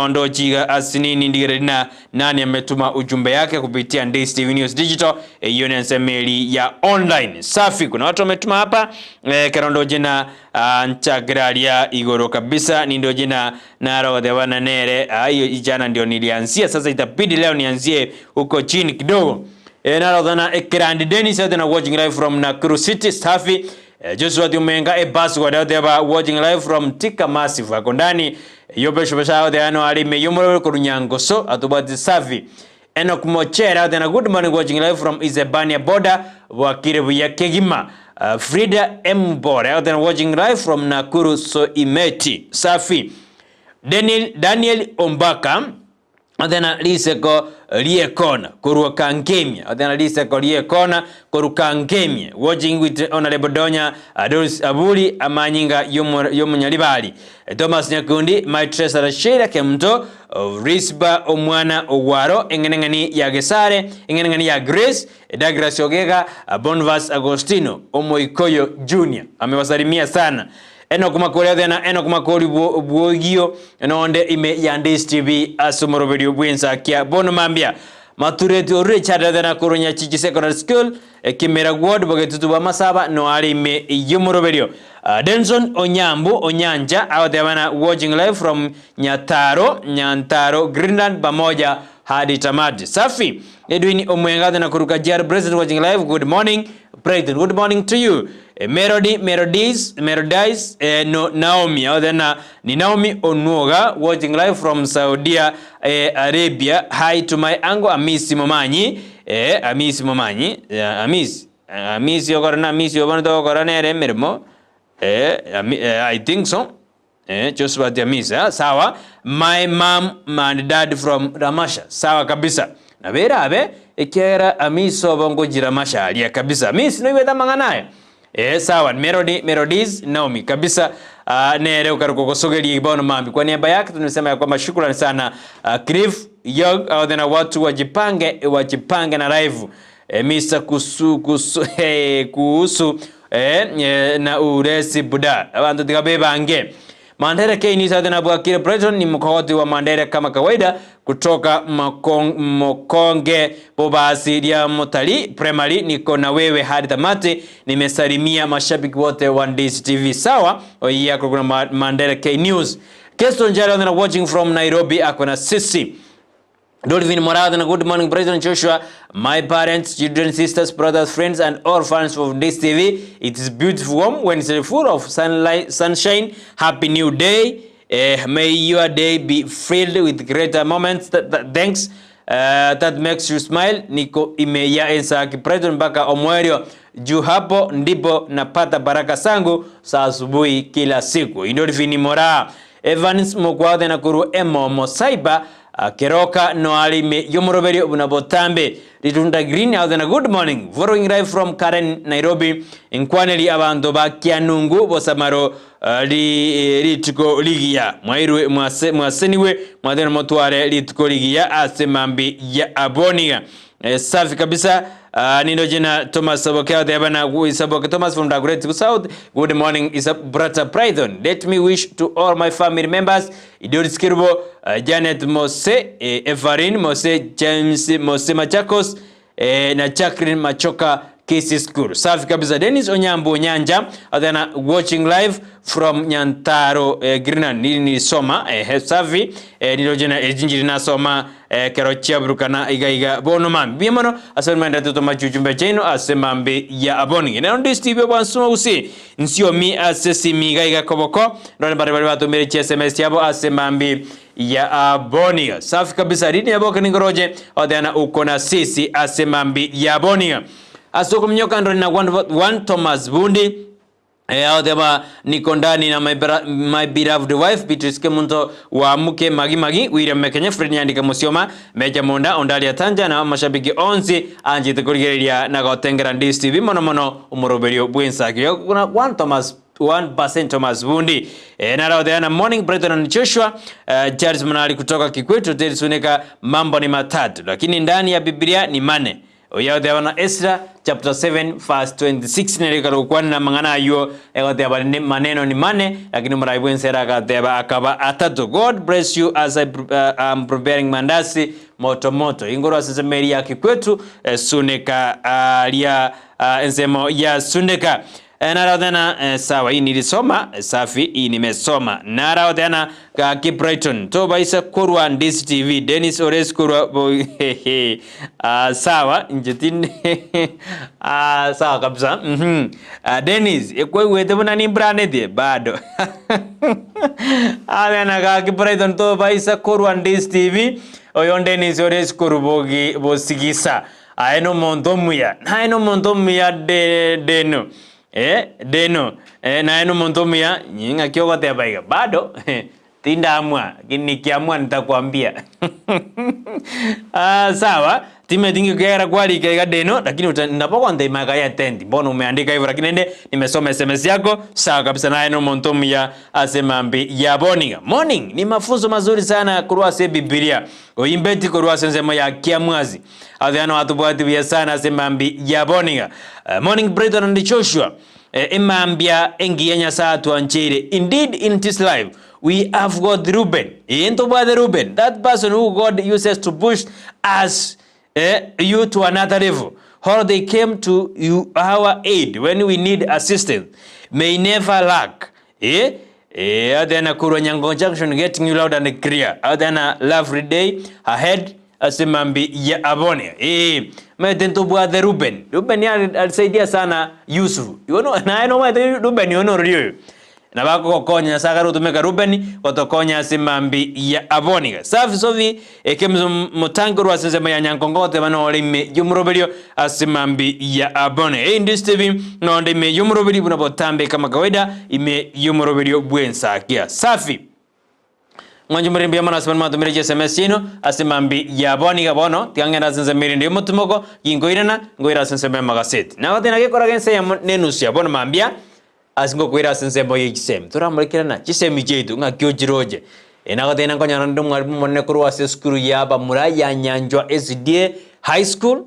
Ndo chiga asinini ndigirina nani ametuma ujumbe yake kupitia Ndizi TV News Digital hiyo ni nsemeli ya online safi. Kuna watu wametuma hapa karondo jina nchagralia igoro kabisa ni ndio jina naro dewana nere hiyo ijana ndio nilianzia, sasa itabidi leo nianzie huko chini kidogo. Naro dhana Ekirandi Dennis na watching live from Nakuru City safi. Joshua Dumenga bus wadaba watching live from Tika Massive akondani yobesho besha de ano ali meyumuro kurunyangoso atubati safi. Enoch Mochera then a good morning watching live from Isebania border wakirebu ya Kegima. Frida Mbore then watching live from Nakuru so imeti safi. Daniel Ombaka then liseko liekona kuruka nkemia then liseko liekona kuruka nkemia watching with honorable Donya Adoris Abuli amanyinga yomunyalibali Thomas Nyakundi my treasure shera kemto Risba omwana owaro engenengani ya Gesare engenengani ya Grace Douglas Ogega Bonvas Agostino Omoikoyo Junior amewasalimia sana. Enoch Makori buogio nonde ime ya Ndizi TV asumoro video Ensakia bono mambia matureti Richard na kurunya chichi secondary school Kimera ward bogetutu ba masaba no ali ime yumoro video. Denson Onyanja out there watching live from Nyantaro Greenland pamoja hadi tamati safi. Edwin Omwenga na kuruka JR President watching live. Good morning Brighton, good morning to you. Melodies no Naomi ni Naomi Onuoga watching live from Saudi Arabia. Hi to my ango Amisi Momanyi Amisi yokorana Amisi yobono korana ere mermo I think so just what Amisi sawa. My mom and dad from Ramasha sawa kabisa na vera abe ekera Amiso bongo jiramasha alia kabisa Amisi no iweta manganayo sawa. Melodies Naomi kabisa nere ukarukokosogeli ibono mambi kwa niaba yake tunasema ya kwamba shukrani sana Cliff Young au na watu wajipange na live Mr. kuhusu na uresi buda abantu tikabeba ange Mandere Keni Southern Abwakire Brighton ni mkawati wa Mandere kama kawaida kutoka Mokonge Bobasi ya Motali Primary niko na wewe hadi tamati. Nimesalimia mashabiki wote wa Ndizi TV sawa. Oya kuna Mandere K News. Keston Jaro na watching from Nairobi akona sisi. Dolvin Morada, good morning, President Joshua. My parents, children, sisters, brothers, friends, and all fans of Ndizi TV. It is beautiful home when it's full of sunshine. Happy new day. May your day be filled with greater moments. Thanks. That makes you smile. Niko imeya Ensakia President baka omwerio. Juu hapo ndipo napata baraka sangu saa asubuhi kila siku. Dolvin Morada. Evans Mkwade na kuru emo Mosaiba. Keroka noali me yomoroberi unabotambe litunda green out and a good morning following live from Karen Nairobi inkwaneli abantu bakianungu bosamaro litiko ligia mwairwe mwaseniwe mwadena motware litiko ligia asemambi ya Aboniga safi kabisa. Nindo jina Thomas Sabokea debana Saboke Thomas from Dagoretti South. Good morning is a brother Brighton. Let me wish to all my family members Idoris Kirbo, Janet Mose, Evarin Mose, James Mose Machakos na Jacqueline Machoka Kisii School. Safi kabisa. Dennis Onyambo Nyanja adana watching live from Nyantaro Greenland ni soma safi nilo jina ejinjiri na soma kerochia brukana iga bono mambi bimono asemanda toto majujumbe cheno asemambe ya Aboniga na Ndizi TV bansuma usi nsio mi asesi miga koboko ndo bari bato mere SMS yabo asemambe ya Aboniga safi kabisa. Rini yabo kaningoroje adana ukona sisi asemambe ya Aboniga asoko mnyoka ndo na one Thomas Bundi Audeba niko ndani na my beloved wife Beatrice Kemunto wa mke Magi William Mekenya Fred Nyandika Musioma Meja Monda ondali ya Tanja na mashabiki onzi anjite kurigeria na gotengera Ndizi TV mono umoroberio Ensakia kuna one Thomas 1% Thomas Bundi. Narao Diana Morning Brighton and Joshua. Charles Manali kutoka Kikwetu Suneka mambo ni matatu lakini ndani ya Biblia ni mane. Oyao Dewana Ezra chapter 7 verse 26 nilika kwa na mangana ayo egote maneno ni mane lakini mraibu nsera akateba akaba atatu. God bless you as I'm preparing mandasi moto ingoro asesemeri ya Kikwetu suneka lia ensemo ya suneka. Narao tena sawa hii nilisoma safi hii nimesoma. Narao tena ki Brighton toba isa kurwa Ndizi TV Dennis Ores kurwa sawa njetin sawa kabisa. Dennis ekwe wete bona ni branded bado ana ki Brighton toba isa kurwa Ndizi TV oyo Dennis Ores kurbogi bosigisa aino montomuya deno deno na eno montomia nyinga kiogo tebaiga bado tinda amua nikiamua nitakwambia. Sawa time dingi kera kwali kega deno lakini ninapokuwa ndaimaga ya tendi mbona umeandika hivyo lakini nende nimesoma SMS yako sawa kabisa. Na eno montomia asemambi ya boninga morning ni mafunzo mazuri sana kurwa se Biblia oimbeti kurwa senzemo ya kiamwazi adhiano watubwati bia sana asemambi ya boninga. Morning Brighton and Joshua imambia engienya saa tuanchire. Indeed in this life we have got Ruben into by the Ruben, that person who God uses to push us you to another level. How they came to you our aid when we need assistance may never lack. Adena Kuro Nyango Junction getting you loud and clear. Adena lovely day ahead asemambi ya abone. Metento bwa the Ruben ya alisaidia sana Yusuf. Na eno mwa Ruben yono rio. Na bako kokonya sagaru tumeka Ruben kotokonya asemambi ya abone. Safi sofi ekemzo mutanguru asema ya nyankongote bano olime yumroberio asemambi ya abone. Ndizi TV no ndime yumroberio bunabotambe kama kawaida ime yumroberio bwensakia. Safi Mwanju mrimbi yamana asema matumire SMS yino asemambi ya boniga bono tiangenda sense mirindi mutumoko yingoirana ngoira sense mema gaseti na watina ke koragense ya nenusia bono mambia asingo koira sense boye gisem turamurikirana gisemi jetu ngakyo jiroje na watina ngonya ndo mwalimu monne kurwa se skuru ya ba muraya nyanjwa SDA high school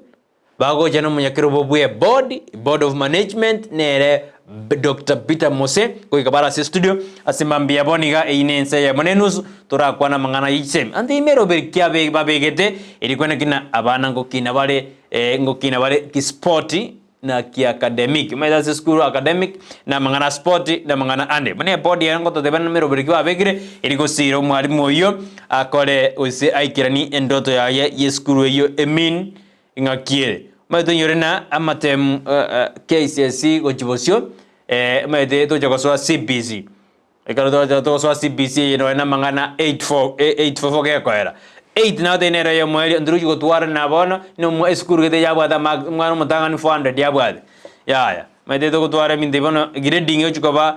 bago jana munyakiro bobuye board of management nere Dr. Peter Mose kuikabara se studio asimambia boniga inense ya monenusu turakwa na mangana yisem andi imero berkia be babegete ilikwena kina abana ngokina bale ki sporti na ki academic maida se school academic na mangana sporti na mangana ande mane body yango to debana mero berkia babegire iliko siro mwalimu oyo akole ose aikirani endoto ya ye school yo emin ngakiere maito yorena amatem KCSE gochibosio maite to jakoswa CBC ekalo to so CBC no na mangana 84 ke koera 8 na de nera yo mweli ndruji go tuara na bono no mo eskuru gede ya bada mwana mutanga ni 400 ya bada ya maite to go tuara min de bono grading yo chikoba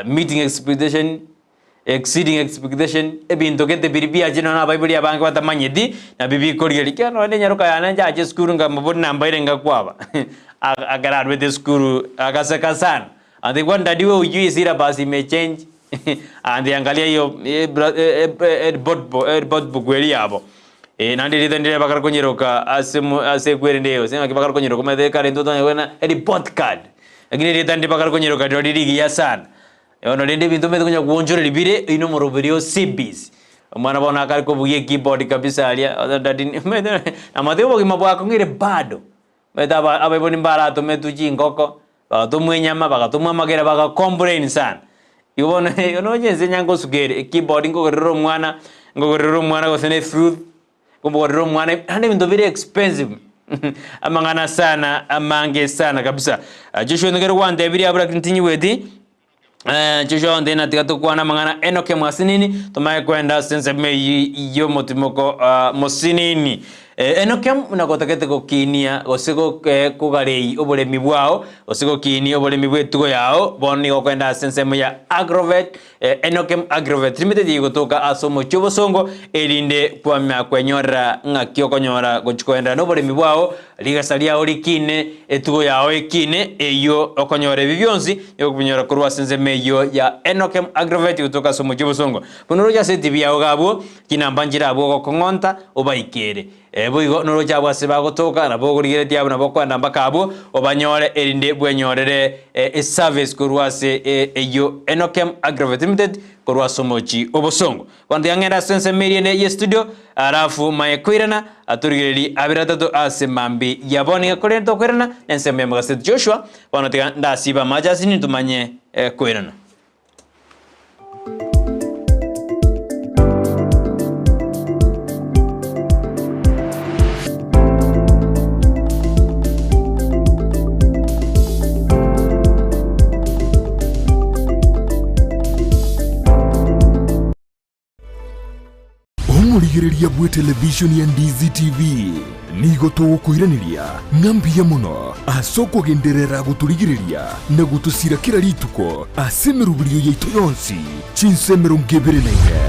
meeting expectation exceeding expectation ebinto kete biribia jina na bible ya banki batamanyedi na bibi koriyeli kano ne nyaruka yana jaje skuru nga mabodi namba irenga kwaba agara with the skuru agaseka sana andi kwanda diwe ujui sira basi me change andi angalia hiyo bot bugweli yabo nandi ritendile bakara konyeroka ase kwere ndio sema kibakara konyeroka mede kare ndo tanya bot card lakini ritendile bakara konyeroka ndio dirigi ya sana ono lende bintu medo kunya kuonjore libire ino moroberio CBs mwana bona akari ko buye keyboard kabisa alia dadini amade bo kimabo akongire bado meda abeboni mbarato metuji ngoko bagatumwe nyama bagatumwa magera complain sana ibona ono nyenze nyango sugere keyboard ngorero mwana go sene fruit ngorero mwana hande bintu very expensive amangana sana amange sana kabisa Joshua ngere wande biri abra continue wedi Joshua ndena tikatu kwa na mangana enoke mwasinini tumaye kwenda sense me yo motimoko mosinini Enokem unagotakete gokinia gosigo kugarei oboremi bwao gosigo kini oboremi bwetugo yao boni gokwenda sensemo ya agrovet Enokem agrovet limited igotoka asomo chobosongo erinde kwamya kwenyora ng'aki okonyora gochikoenda noboremi bwao ligasaria orikine etugo yao ekine eyo okonyora bibyonsi yokubinyora kurwa sensemo eyo ya Enokem agrovet igotoka asomo chobosongo bonoro ya seti byao gabo kinambanjira abo gokong'onta obaikere boigo noroja bwase bagotoka nabo gorigere abo nabo kwanda mbakabo obanyore erinde bwenyorere service kurwase eyo Enokem agrovet limited kurwaso mochi obosongo kwanda yangera sense mediane ye studio arafu mayekwirana aturigeri abiratatu ase mambi yaboni gakorento kwirana enseme magaset Joshua banotiga ndasiba majasini tumanye kwirana. Omurigereria bwe television ya Ndizi TV nigo tugukwiraniria ng'ambia muno asoko genderera guturigireria na gutusira kira rituko asemerubirio yaito yonsi chinsemero ngeberenaine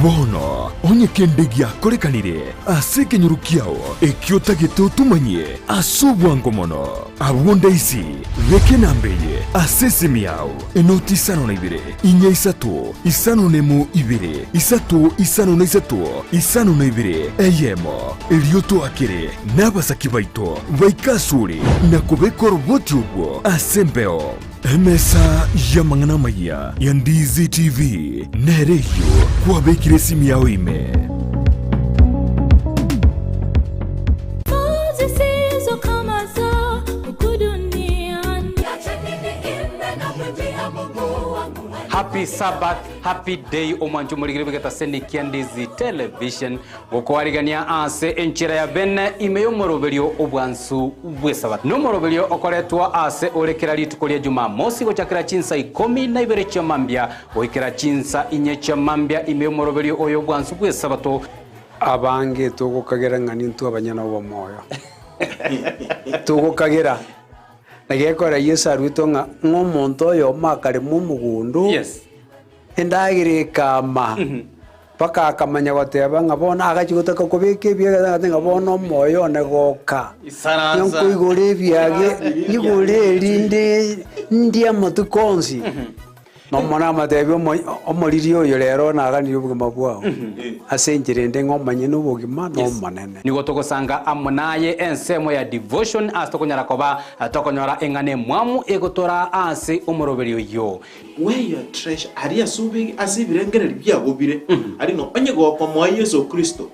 bono onye kendegia korekanire asekenyurukiao ekiotagete utumanye asubwango mono abunda isi reke nambeye asesemiao enoti isano na ibere inya isatu isano nemu ibere isatu isano na isatu isano na ibere eyemo elioto akere n'abasaki baito baikasure na kubekora uboti ubwo asembeo emesa yamangana maya ya Ndizi TV nereyo kuwabekire simu yao ime Happy Sabbath, happy day omanchu muligire bigata senikia Ndizi television gukwarigania ase enchira ya bene imeyo moroberio obwansu bwesabat no moroberio okoretwa ase orekera litukolia Jumamosi gochakira chinsa 12 cha mambia goikera chinsa 4 cha mambia imeyo moroberio oyo bwansu bwesabato abange tugukagera ngani ntu abanyana bo moyo tugukagera nagekora Yesu arwito ng'omonto oyo makare mu mugundu yes endagire kama paka akamanya goteba ngabona agachigotaka kubika ebya ngabona moyo negoka isaranza igore byage igore rinde ndia matukonsi no mona matebe omoriri oyo rero naganire ubugima bwao asenjire nde ngomanye n'ubugima no manene nigo togosanga amunaye ensemo ya devotion astokonyara koba atokonyora engane mwamu egotora ase omoroberio yo where your treasure ari asubi asibirengereri byagobire ari no onye goko mwa Yesu Kristo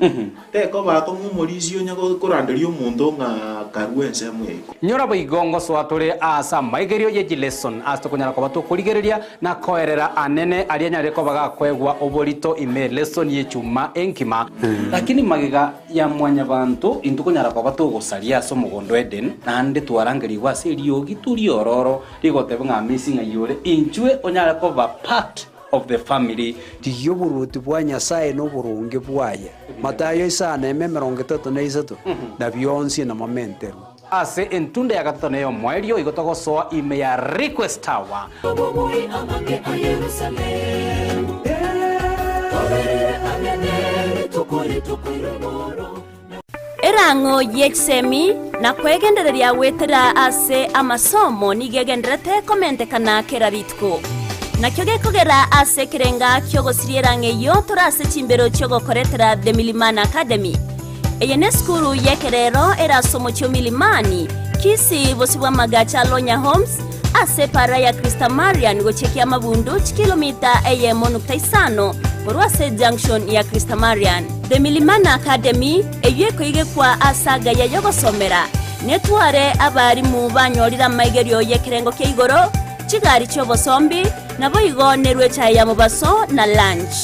teko bako ngumolizio nyago koranderio mundo nga karwense mweko nyora boigongo swatore asa maigerio ye lesson astokonyara koba to kurigereria na koerera anene arianyare ko baga kwegwa oborito ime lesson ye chuma enkima lakini magiga ya mwanya bantu intukonyara koba to gosaria so mugondo Eden nande twarangeri wase riogi turi ororo rigotebe nga missing ayore inchwe onyara koba part of the family tiyo buruti bwa Nyasaye no burunge bwaye Matayo isana 33 na byonsi na momentero ase entunde ya gatatu neyo mwerio igotogosoa ime ya request tower Erango yechsemi na kwegendereria wetera ase amasomo nigegenderete komente kana keraritko nakyo gekogera ase kirenga kyogosirierange yo torase chimbero chogokoretera The Milimani Academy eyene skuru yekerero erasomo chyo Milimani Kisii bosibwa magacha Lonya Homes ase para ya Krista Marian gochekia mabundu kilomita eye5 Borwase junction ya Krista Marian The Milimani Academy eyeko igekwa asaga ya yogosomera netware abari mu banyorira maigerio yekerengo ke igoro chigari cyo bosombi nabo igonerwe chaya mu baso na lunch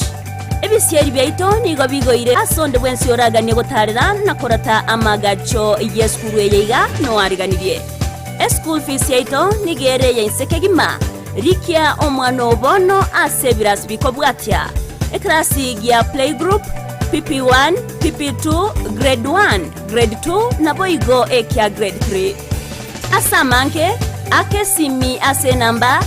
ebisieri byaito nigo bigoire asonde bwensi yoraganie gotarira na korata amagacho yeskuru yeiga no ariganirie school fees yaito nigere yensekegima rikia omwana obono asebiras bikobwatia eklasi ya playgroup PP1, PP2, Grade 1, Grade 2 na boigo ekia Grade 3. Asamanke ake simi ase namba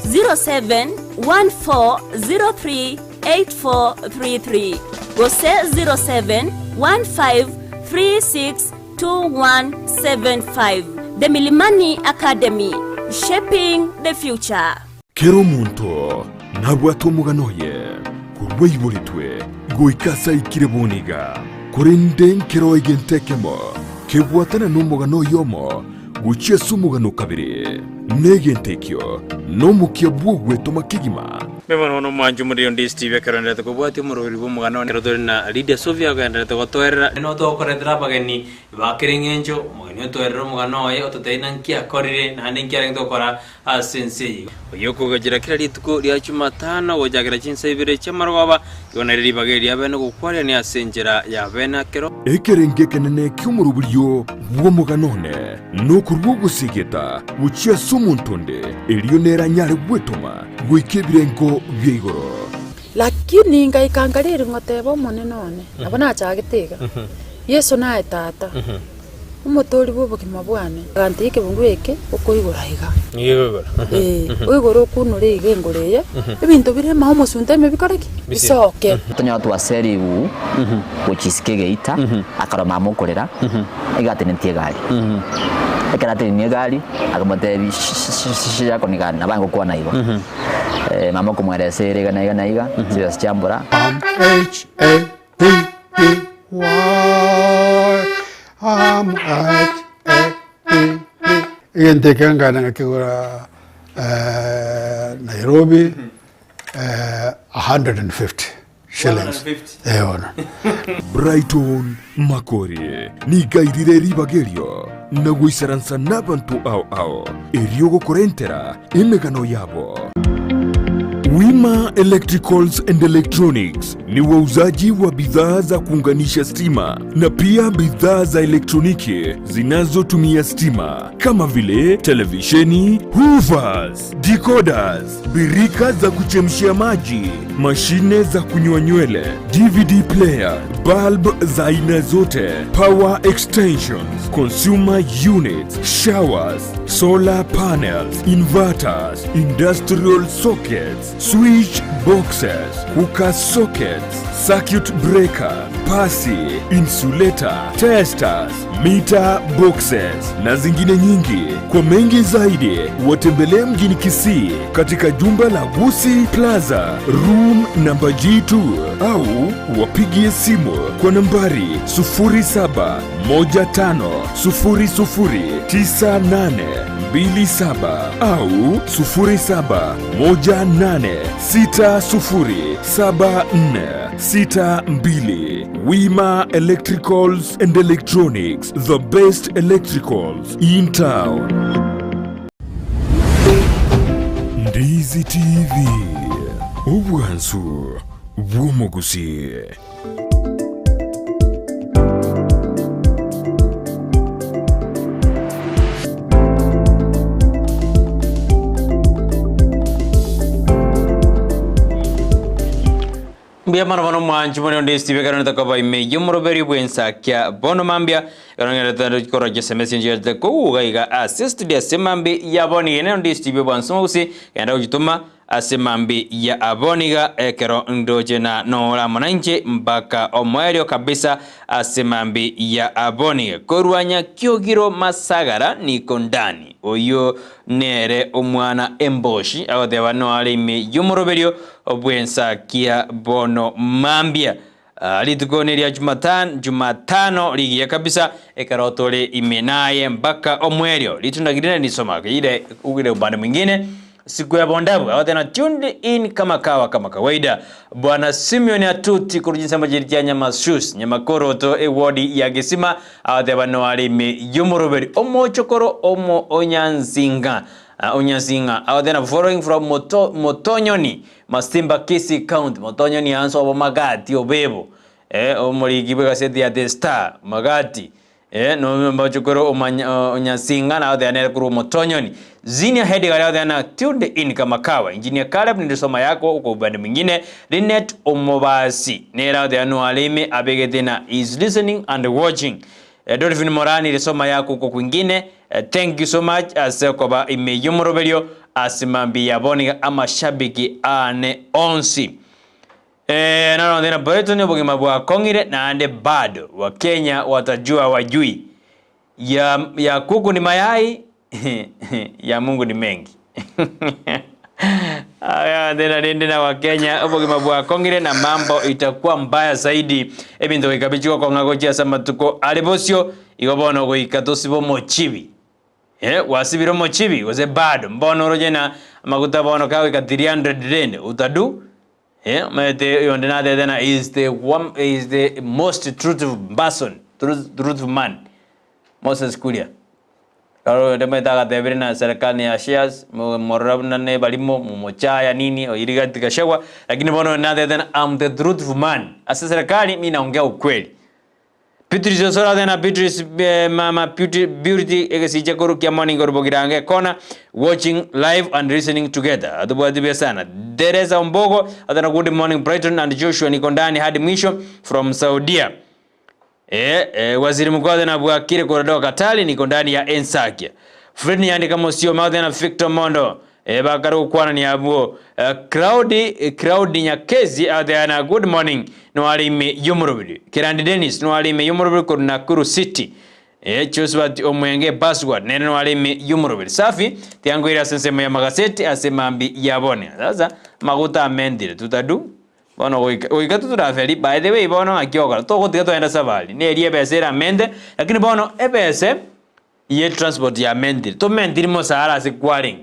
0714038433 gose 0715362175. The Milimani Academy, shaping the future. Kero muntu nabwato muganoye kurwa iburitwe goikasa ikireboniga kurinde kero igentekemo kebwatana n'umugano yomo guchia sumugano kabiri negentekyo no mukiabugwe tomakigima Bema no manju muri Ndizi TV karanda to kubwati mururi bumugano ne na Lydia Sofia ganda to toera no to korendra bageni bakirengenjo mugano toera mugano ye ototeina nkia korire na nkia to kora asense yoko gagira kira lituko lya Jumatano gojagira chinse ibire chamarwaba yona riri bageri abene gukwarya ni asenjera ya bena kero ekerenge kenene kyumurubulyo bw'omuganone no kurwogusigeta buchia sumuntonde elionera nyare gwetoma gwikebirengo byigoro lakini ngaikangarire ngoteba mone none abana achagitega Yesu nae tata umutori bubugima bwane gantike bungweke ukoigora higa uigoro kunure igengoreye ibintu bire maho musunte mebikoreki bisoke tonya tu aseri u uchisikege ita akaroma mukorera igatenentie gari ekarate ni gari akamote shishya konigana nabango kwa naigo mama kumweresere gana iga sio chambura Yentekanga na kigura Nairobi 150 shillings. Brighton Makori ni gairire ribagerio na guisaransa nabantu ao eriogo korentera emegano yabo. Wima Electricals and Electronics ni wauzaji wa bidhaa za kuunganisha stima na pia bidhaa za elektroniki zinazotumia stima kama vile televisheni, hoovers, decoders, birika za kuchemshia maji, mashine za kunywa nywele, DVD player, bulb za aina zote, power extensions, consumer units, showers, solar panels, inverters, industrial sockets, switch boxes, hookah sockets, circuit breaker, pasi, insulator, testers, meter boxes na zingine nyingi. Kwa mengi zaidi watembelee mjini Kisii katika jumba la Gusii Plaza room namba G2 au wapigie simu kwa nambari 0715009827 au 0718607462. Wima Electricals and Electronics, the best electricals in town. Ndizi TV, ubwansu bw'omugusi. Mbia mano mwanchu mwana Ndizi TV karana takaba ime yumuroberi Ensakia bono mambia karana tanda kora jese messenger de ko gaiga assist dia semambi ya boni ene Ndizi TV bwanso usi yanda ujituma asemambi ya aboniga ekero ndoje na nola mwananchi mpaka omwerio kabisa asemambi ya aboniga korwanya kyogiro masagara niko ndani oyo nere omwana emboshi agodeba no alime yumuroberio Ensakia bono mambia litugoneria Jumatano ligi ya kabisa ekarotole imenaye mpaka omwerio litundagirina nisoma ile ugire upande mwingine siku ya bondabu awatena tuned in kama kawaida bwana Simeon atuti kurujinsa majiritia nyama shoes nyama koroto ewodi ya Gesima awateba no alime yumuroberi omo chokoro omo onyanzinga awatena following from Motonyoni Mastimba Kisii County Motonyoni anso abo magati obebo omori gibega seti ya The Star magati no mbachukuru onyasinga na othe ane kuru motonyoni zinia hedi gari othe ana tunde in kama kawa engineer Caleb ndisoma yako uko upande mwingine Linet Omobasi nera othe anu alime abegethina is listening and watching Dolphin Morani ndisoma yako uko kwingine thank you so much asekoba imeyumoroberio asimambi yaboni ama shabiki ane onsi nano ndena Brighton obugima bwa kongire na ande bado wa Kenya watajua wajui ya kuku ni mayai ya Mungu ni mengi aya ndena wa Kenya obugima bwa kongire na mambo itakuwa mbaya zaidi ebintu ikabichiko kwa ngagoja samatuko alebosio igobono go ikatosibo mochibi wasibiro mochibi goze bado mbono rojena maguta bono kawe ka 300 rand utadu mete yondena dedena is the most truthful person truthful man Moses Kuria karo demeta ka na serikali ya shares morabna ne balimo mochaya nini irigati kashawa lakini bono na dedena I'm the truthful man asa serikali mimi naongea ukweli Beatrice Sora dena Beatrice mama beauty egesiche koru kia morning gorbogirange kona watching live and listening together adubadibia sana Dereza Mbogo adana good morning Brighton and Joshua niko ndani hadi mwisho from Saudia waziri mkuu adana Bwakire Korodo Katali niko ndani ya Ensakia Fred yandika mosio maadana Victor Mondo bakaru kwana ni abuo crowd Nyakezi adana good morning no alime yumurubiri Kirandi Dennis no alime yumurubiri ko Nakuru City Choswat omwenge password nene no alime yumurubiri safi tiango ira sensema ya magazeti asemambi yabone sasa maguta amendire tutadu bono oikatu turafeli by the way bono akioka to tigato enda savali ne erie besera mende lakini bono ebese ye transport ya mendire to mendire mo sahara se kwaring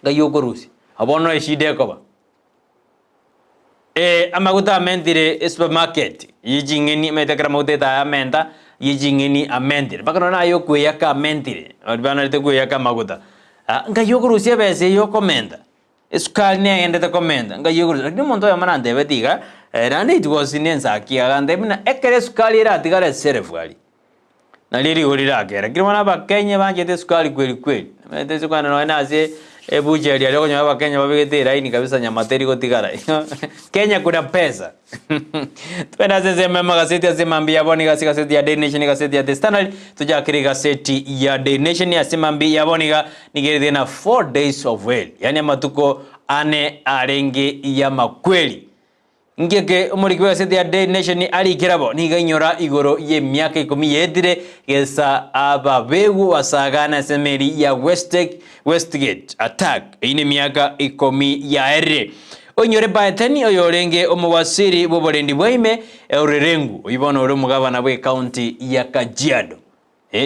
gayoko rusi abono eshide koba amaguta amendire supermarket yijingeni metekra modeta amenda yijingeni amendire bakano na yo kuyaka amendire bana te kuyaka maguta ngayoko rusi bese yo komenda esukali ne ende te komenda ngayoko rusi lakini monto ya manande betiga rande it was in Ensakia gande bina ekere sukali ra tigare serefali na liri urira kera kirwana ba Kenya banje te sukali kweli kweli mete sukana no na ase ebuje ya leo nyaba Kenya babigete raini kabisa nyamateri gotigara Kenya kuna pesa twenda sasa mema gazeti asemambia boni gazeti ya Daily Nation gazeti ya The Standard tujakiri gazeti ya Daily Nation asemambia boni ga nigere na 4 days of well yani matuko ane arenge ya makweli ngeke umuriki wa gazeti ya Daily Nation ali kirabo niganyora igoro ye myaka 10 yedire gesa ababegu wasagana semeri ya Westgate attack ine myaka 10 ya ere onyore Brighton oyorenge omwasiri boborendi bwaime eurerengu ibona ore mugabana bwe county ya Kajiado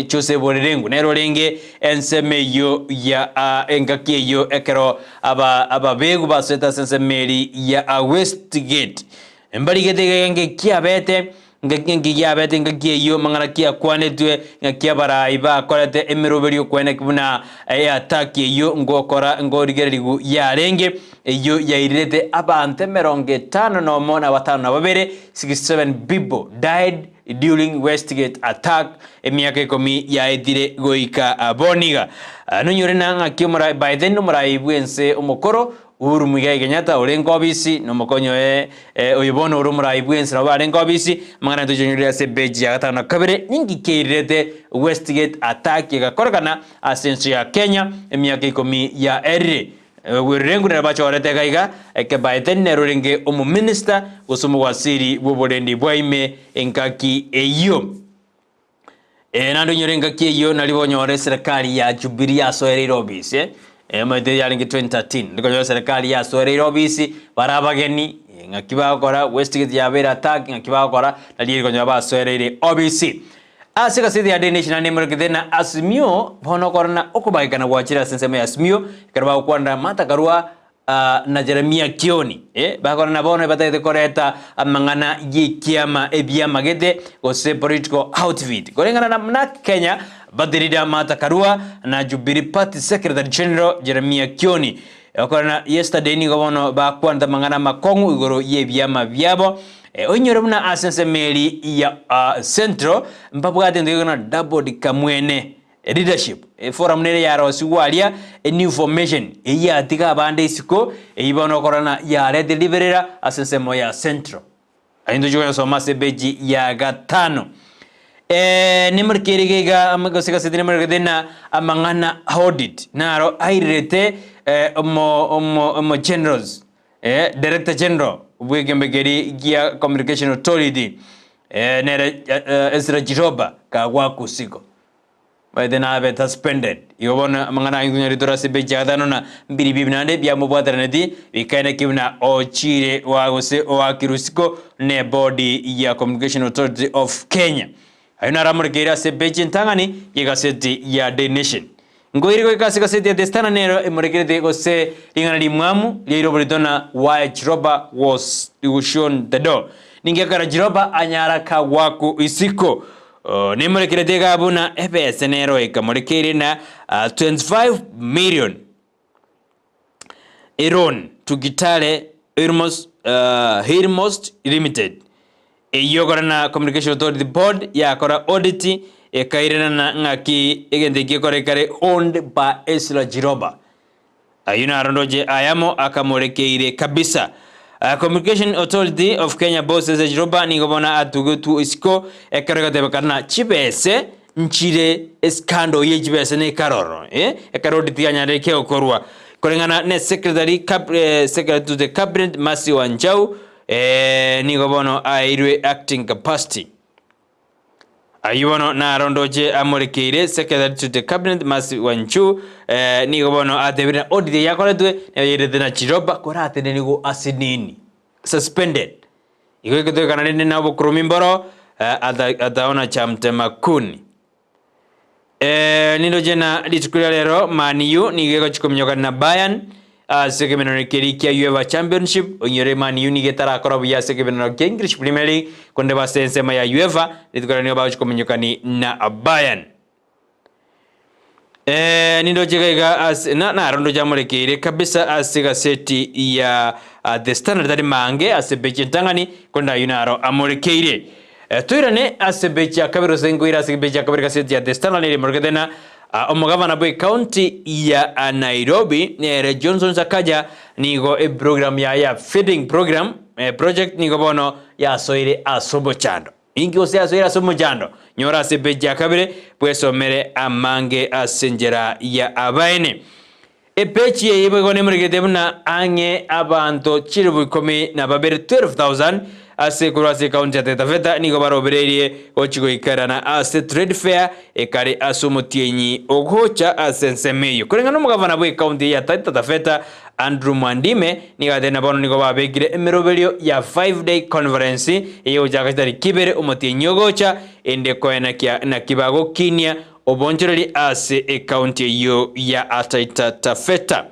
chose borerengu nero renge ensemeyo ya engakiyo ekero ababegu baseta sensemeri ya Westgate embarigete ngenge kiabete ngenge yabete ngakiyo mangara kia kwanetwe ngakia baraiba korete emiroberio kwene kubuna attack yo ngokora ngorigererigu yarenge iyo yairete abante 50 no mona batano na babere 67 people died during Westgate attack emiaka 10 yaedire goika aboniga nonyore na ngakimura Biden no muraibwense omokoro Uhuru Muigai Kenyatta orengo obisi no mokonyo oyibono urumura ibwense no barengo obisi mangana tujonyurira se beji ya gatano kabere ningi keirete Westgate attack igakoragana asenso ya Kenya emyaka 10 ya ere wirengu na bacho orete gaiga ke Biden nerorenge omu minister gosumu wasiri boborendi bwaime enkaki eyo nando nyorenga kiyo nalibonyore serikali ya Jubilee asoerero obisi mwete yalingi 2013 ndiko serikali ya soerero obisi barabageni ngakiba kora Westgate yabera attack ngakiba kora naliri konyo basoerere obisi asika sidi ya Daily Nation ne murikidena asmio bono korna okubaikana wachira sensema ya asmio karba kwanda mata karua na Jeremia Kioni bakora na bono batete koreta amangana yikiama ebiama gede gose political outfit korengana na Kenya badirida mata karua na Jubilee Party Secretary General Jeremia Kioni okona yesterday ni gobono ba kwanda mangana makongu igoro yebiama byabo onyore muna asense meri ya Central mpabwate ndo na double kamwene leadership forum nere ya rosi walia new formation ya tika bande isiko ibono korana ya red deliverera asense moya Central aindo joyo so masebeji ya gatano nimurkirigega amagosika sidine murgadena amangana audit naro airete omo generals director general ubwegembegeri gia communication authority nere Ezra Jiroba ka wakusiko by then have suspended yobona mangana ingunya ritora sebeji adano na mbiri bibnande bya mubwatanedi bikaina kibna ochire wagose owakirusiko ne body ya communication authority of Kenya ayuna ramurgera sebeji ntangani yegaseti ya The Nation ngoiriko ikasika seti ya destana nero imurgere gose ingana limwamu liro britona why Jiroba was shown the door ningekara Jiroba anyara ka waku isiko nimurikire tega abuna FS nero ikamurikire na 25 million Iron to Gitale Hirmost Limited na Communication Authority Board ya kora audit ekairena na ngaki egende kore kare owned by Ezra Jiroba ayuna arondoje ayamo akamurekeire kabisa Communication Authority of Kenya boss Ezra Jiroba ningobona atugutu isko ekarega tebakana chibese nchire eskando ye chibese ne karoro ekarodi tianyare ke okorwa kolengana ne secretary to the cabinet Masi Wanjau nigobono airwe acting capacity ayubono na rondoje amorekeire secretary to the cabinet Masi Wanjau nigobono atebira audit yakoretwe yirede na Jiroba korate nigo asinini suspended igwekete kana nene nabo kurumimboro ataona chamtema kuni nindo jena litukula lero maniu nigeko chikomnyoka na Bayern sekemeno kerikia UEFA Championship onyore maniu nigetara korobu ya sekemeno English Premier League konde basense ma ya UEFA litukala niyo bawo chikomnyoka ni na Bayern nindo jega na rondo jamurekire kabisa asiga seti ya the standard dari mange asebeche tangani konda yunaro amurekire tuirane asebeche akabiro senguira asebeche akabiro seti ya the standard ni morgadena omugavana boy county ya Nairobi nere Johnson Sakaja nigo program ya feeding program project nigo bono ya soire asobo chando ingi osea soira somo jando nyora sebeje akabire pweso mere amange asenjera ya abaine epechi yebe gone murigede muna ange abanto chiribu komi na babere 12,000 ase kurase county ya Taveta nigo barobererie ochigo ikarana ase trade fair ekare asumutienyi ogocha asensemeyo kurenga no mugavana bwe county ya Taveta Andrew Mwandime nigatena bono nigo babegire emeroberio ya 5-day conference eyo jakatari kibere umutienyi ogocha ende koena kia na kibago kinia obonchereri ase county yo ya Taveta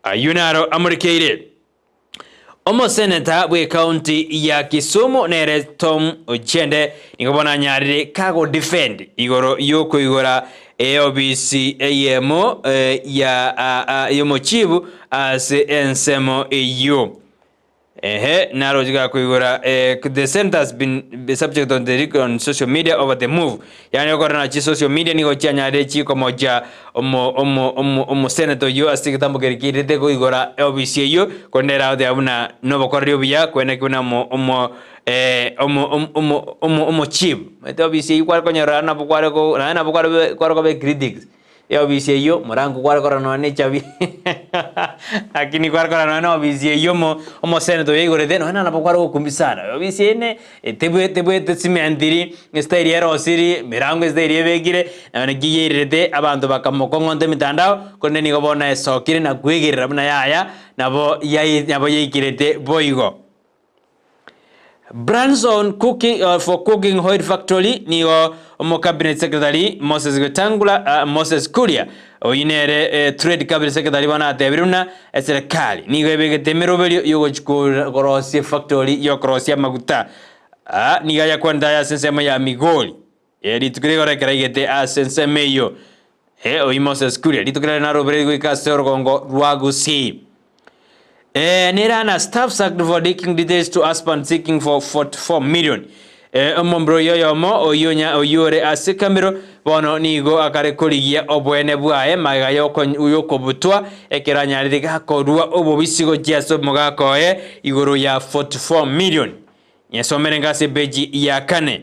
ayunaro amurikeire omo senator bwe county ya Kisumu nere Tom Ochende nikobona nyarire kago defend igoro yoko igora EOBC AMO ya yomochibu as ensemo EU naro jiga kuigora the center has been the subject of the on social media over the move yani okora na chi social media niko chanyare chi komoja omo senator yo asikitambo gerikirite kuigora EOBC yo konera de abuna nobo korrio bya kwene kuna omo chief EOBC yo kwar konyora na bukware ko na bukware ko be critics EOBC yo morango kwar korano ne chabi akini kwar korano no EOBC yo omo senator yegore de no na bukware ko kumbisana EOBC ne tebwe tsimendiri style yero siri mirango style yebegire na giyerede abantu bakamokongonde mitandao konne ni gobona esokire na kwegirira buna yaya nabo yikirete boigo brands on cooking for cooking oil factory niyo omo cabinet secretary Moses Gutangula Moses Kuria oyinere trade cabinet secretary wana tebiruna serikali niyo ebegete meroberio yogo chikorosia factory yo krosia maguta niga ya kwanda ya sensema ya Migori litukirigora karaigete asensema yo oyi Moses Kuria litukirana roberego ikasoro kongo rwa Gusii Nirana staff sacked for leaking details to husband seeking for 44 million. Omombro yoyomo oyonya oyore asikamiro bono nigo akare kurigia obwene bwae maga yoko butwa ekeranyarire gakorwa obobisigo jeso mugakoe iguru ya 44 million. Nyesomere ngase beji ya kane.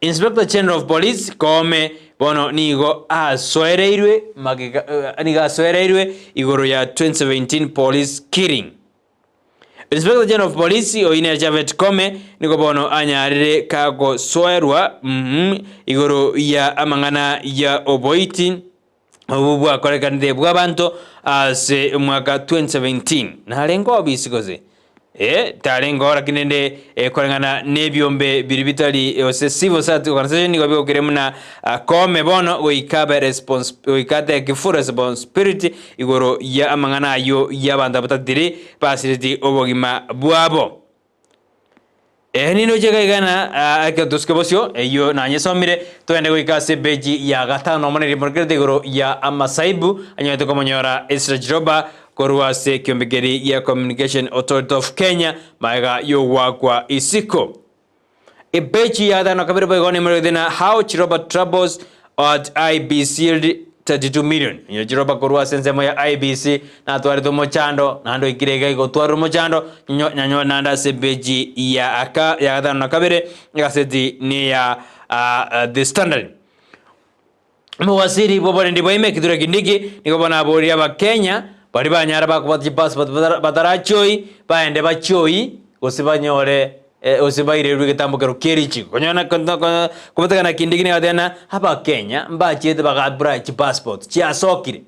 Inspector General of Police Kome bono nigo asoereirwe magiga niga asoereirwe iguru ya 2017 police killing. Inspector General of Police Oine Javet Kome niko bono anyarire kago soerwa iguru ya amangana ya oboiti obubwa korekanide bw'abantu ase mwaka 2017 nalengo obisikoze talengo rakinende korengana nebyombe biribitali ose civil society organization niko bikokiremuna Kome bono oikate kifu responsibility iguru ya amangana yo y'abantu abatadiri pasiriti obogima bwabo nino chega igana akatuskebosyo eyo nanyesomire twende goikase beji ya gatano moneri morgerde iguru ya amasaibu anyete komonyora Ezra Jiroba korwase kiombegeri ya Communication Authority of Kenya maiga yo wakwa isiko beji ya gatano kabiri boigoni morgedena how Jiroba troubles at IBC 32 million. Jiroba kurwa sensemo ya IBC na twari to mochando nando ikirega iko twaru mochando nyanyo nanda sebeji ya aka ya gatano nakabere gaseti ni ya The Standard. Mwasiri bobore ndi boime kidure kindiki niko bona abori aba Kenya bari banyara bakubati passport batarachoi baende bachoi osibanyore osibaire rwigetambukero kerichi konyana kubatakana kindiki ni adena haba Kenya mbachete bagabra chi passport chi asokire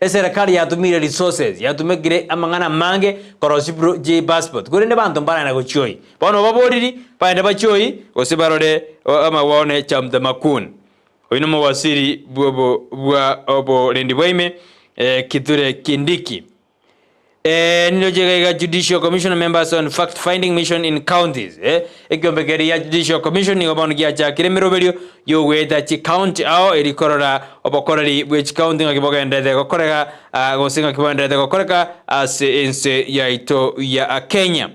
serikali yatumire resources yatumegire amangana mange korosibro ji passport kurinde bantu mbana na gochoi bono baboriri baende bachoi osibarore ama waone chamda makun oyino mwasiri bwa obo rendi boime kiture kindiki Nilojega Judicial Commission members on fact-finding mission in counties. Ekiombekeria ya Judicial Commission ni obongia cha kiremeroberio yo weta chi county ao erikorora obokorari which county ngakiboga ndete gokorega gosinga kibondete gokoreka as ense ya ito ya Kenya.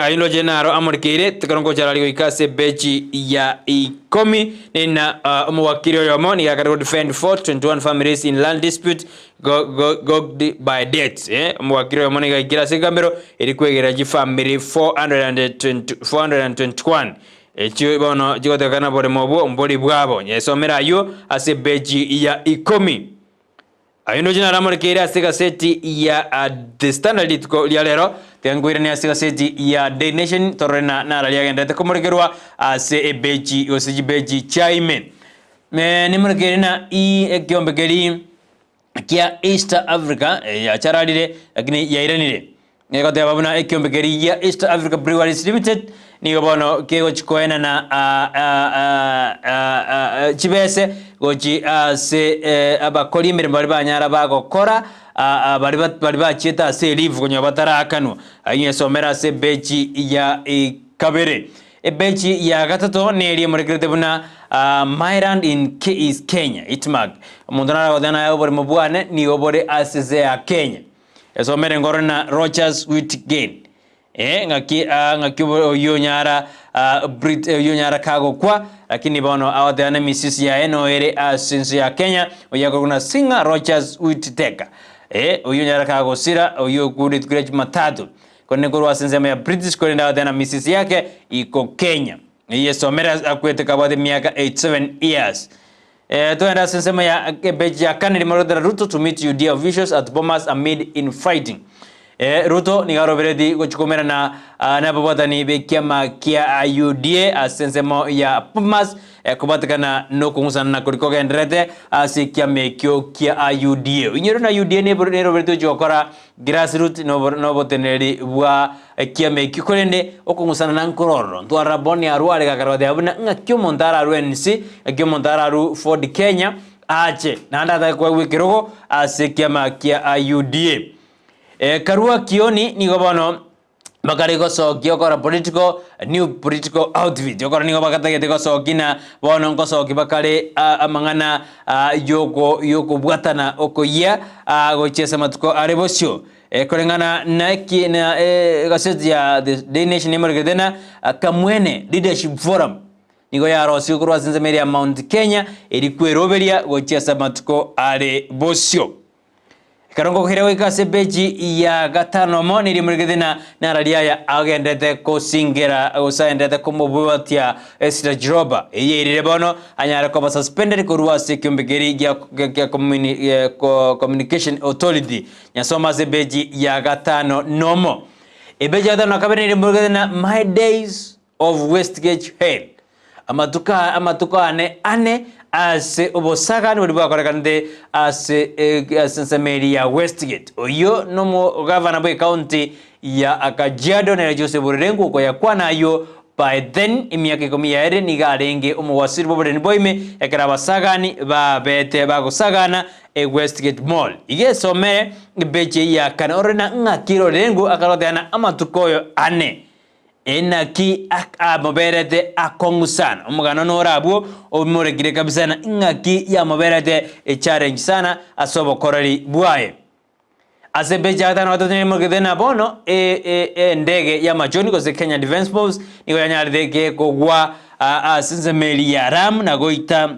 Ayino jenaro amorikire tikarongo charali ikase beji ya ikomi nina mwakiri yomo ni yakaro defend 421 families in land dispute go by death mwakiri yomo ni yakira sigambero ilikwegera ji family 421 echi bono jigote kana bore mobo mboli bwabo yesomera yo ase beji ya ikomi. Ayino jenaro amorikire asika seti ya The Standard tuko lialero tenguire ni asika seti ya The Nation torena na raliagenda tekomorgerwa ase ebeji osiji beji chaime ni murgere na ekiombegeri kia East Africa ya charalire lakini ya iranire ngote babuna ekiombegeri ya East Africa Breweries Limited ni bono kego chikoena na chibese gochi ase abakolimere bari banyara bagokora bari bacheta ase live kunyo batarakanwa ayi somera ase beji ya kabere beji ya gatato neri muregrete buna Myland in is Kenya itmag mundana wadana obore mubwane ni obore ase ya Kenya somere ngorona Rogers Whitgain ngaki oyonyara oyonyara kago kwa lakini bono awadana misisi ya enoere asinsi ya Kenya oyako kuna singa Rogers Whittaker oyonyara kago sira oyokuri tukire Jumatatu kone kurwa sensema ya British kone awadana misisi yake iko Kenya somera akwete kabade miaka 87 years tuenda sensema ya beji ya Kennedy Morodera Ruto to meet UDA officials at Bomas amid in fighting. Ruto ni garoberedi gochukomera na babata ni bekiama kia UDA asensemo ya Bomas kubatakana no kungusana na kurikoga ndrete asikia mekyo kia UDA unyero na UDA ne roberedi jokora grassroots no boteneri wa kia mekyo kolende okungusana na nkororo ntwara boni arwale gakarode abuna ngakyo montara rwensi ngakyo montara ru Ford Kenya ache nanda kwa wikirogo asikia makia UDA karua kioni ni gobono Makari gosoki okora new political outfit okora ningo bakatagete gosokina bono ngosoki bakare amangana yoko bwatana okoya gochesa matuko arebosio korengana na gazeti ya The Nation emergedena kamwene leadership forum nigo ya rosi kurwa zinzemeri ya Mount Kenya erikweroberia gochesa matuko arebosio karongo kuhira wikase beji ya gatano mo niri murigedina nararia ya agendete kosingira usaendete kumubwatia Esther Jiroba eyirire bono anyara ko suspended kurwa sekyumbegeri ya communication authority nyasoma ze beji ya gatano nomo ebeji ya gatano kabiri niri murigedina my days of Westgate hell amatuka ane ase obosagani buli bwakorekande ase meri ya Westgate oyo nomo governor boy county ya Kajiado na Jose Burengo ko yakwana yo by then imyaka 10 niga arenge umuwasiri bobodeni boyme ekera basagani ba bete bagosagana Westgate mall igesome beje ya kana orena ngakiro rengo akaroteana amatukoyo ane enaki moberete akongusana umugano norabwo omuregire kabisa na ngaki ya moberete challenge sana asobo korari bwaye asebeja tano watatu mugedena bono ndege ya majoni ko Kenya Defence Force nigo yanyarde ko gwa asinze meli ya ram na goita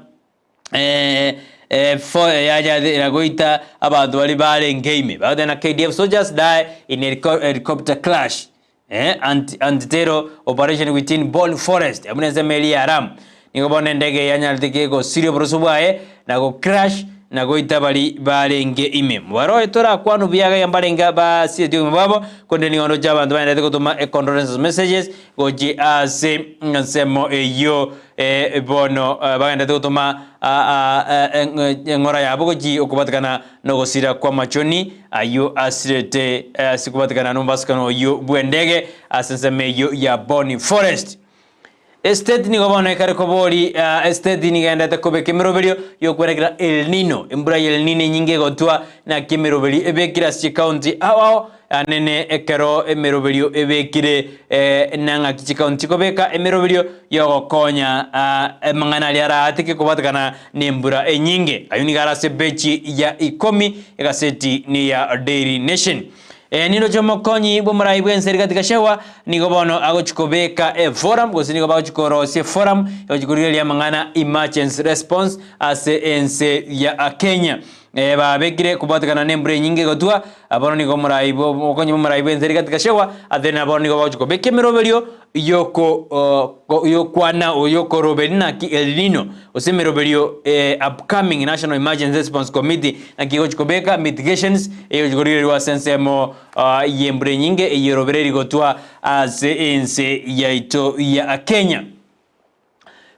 ya goita abantu bali bare ngame badena KDF soldiers die in a helicopter crash anti-terror operation within Ball Forest amuneze meli ya ram niko bone ndege yanyaltike ko sirio prosubae na go crash na go itabali balenge ime waro etora kwanu biyaga yambalenga ba sidio mbabo konde ni ono jaba ndo ndete ko tuma condolence messages goji ase nsemo eyo bono bagenda ko tuma ngora yabo goji okubatakana no gosira kwa machoni ayo asirete sikubatakana no baskano yo bwendege asenseme yo ya Boni Forest estate ni gobona karekobori estate ni genda ta kobe kemeroberio yo kwerekira El Nino embura El Nino nyinge gotwa na kemeroberi ebekira si county awo anene ekero emeroberio ebekire nanga kichi county kobeka emeroberio yo gokonya mangana liara atike kubatakana nembura enyinge ayuni gara sebechi ya 10 egaseti ni ya Daily Nation nino jomo konyi bomrai bwense katika shewa nigo bono agochikobeka forum gosi nigo bagochikoro se forum yojikuriria mangana emergency response ase ense ya Kenya babegire kubatakana nembure nyinge gotwa abono nigo murai bokonyi bomrai bwense katika shewa adena abono nigo bagochikobeka meroberio yokwana oyoko roberina ki El Nino osemeroberio upcoming National Emergency Response Committee na kigochikobeka mitigations yojikuriria sensemo yembre nyinge eyorobereri gotwa ase ense yaito ya Kenya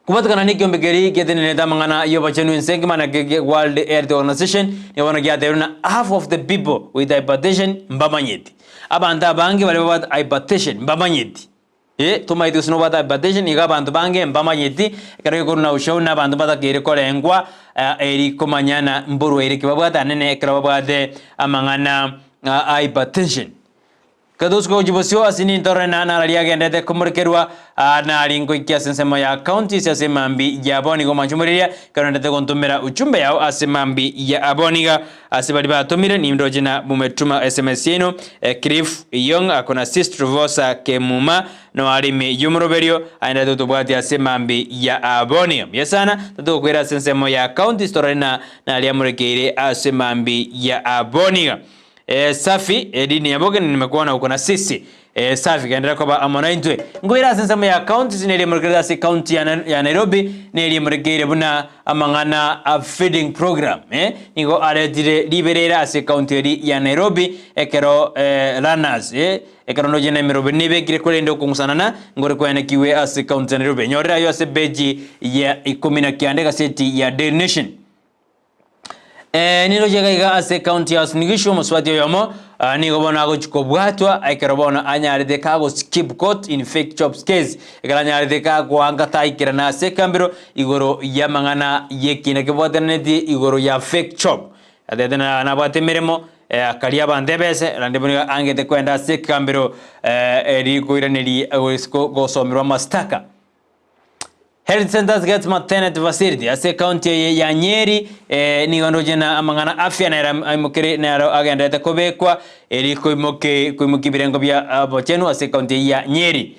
kubatakana ni kyombegeri getene tamangana yobachenu ensenge mana World Health Organization yabona gyateruna half of the people with hypertension mbamanyeti abanta bange bale baba hypertension mbamanyeti tumaiti sino bata hypertension iga bantu bange mbamanyeti kare ko na ushona bantu bata kire kolengwa eri komanyana mburu eri kibabata nene ekra babade amangana hypertension kadosko jibosio asini torena na ralia gendete kumurkerwa na lingo ikiasensema ya county sasema ambi ya Boni go manchumuria kanondete kontumira uchumbe yao asemambi ya Aboniga asibali batumire ni mdojina mumetuma SMS yenu Cliff Young akona sister vosa kemuma no alime yumroberio aenda tutubwati asemambi ya Aboniga yesana tutukwera sensemo ya county torena na aliamurekire asemambi ya Aboniga safi dini ya boga nimekuona uko na sisi safi kaendelea kwa amonaintwe ngwira sensema ya county zineli murikira si county ya Nairobi neli murikira buna amangana a feeding program ningo aretire liberera si county ya Nairobi ekero runners ekero no jene Nairobi nibe kire kole ndo kungsanana ngore kwa ene kiwe as county ya Nairobi nyora yo ase beji ya 10 kiandika seti ya Daily Nation nino jega ase county house nigisho muswati yomo nigo bona go chikobwatwa aikero bona anyaride kago skip court in fake jobs case ekara anyaride kago angata ikira na sekambiro igoro yamangana yekina kebwataneti igoro ya fake job adedena na batemeremo akaria bandebese rande buniga angete kwenda sikambiro eri kuiraniri gosomerwa mastaka. Health centers get maternity facility ase county ya Nyeri ni gondo jena amangana afya na imukire na agenda kubekwa eri kuimuki birengo bya bochenu ase county ya Nyeri.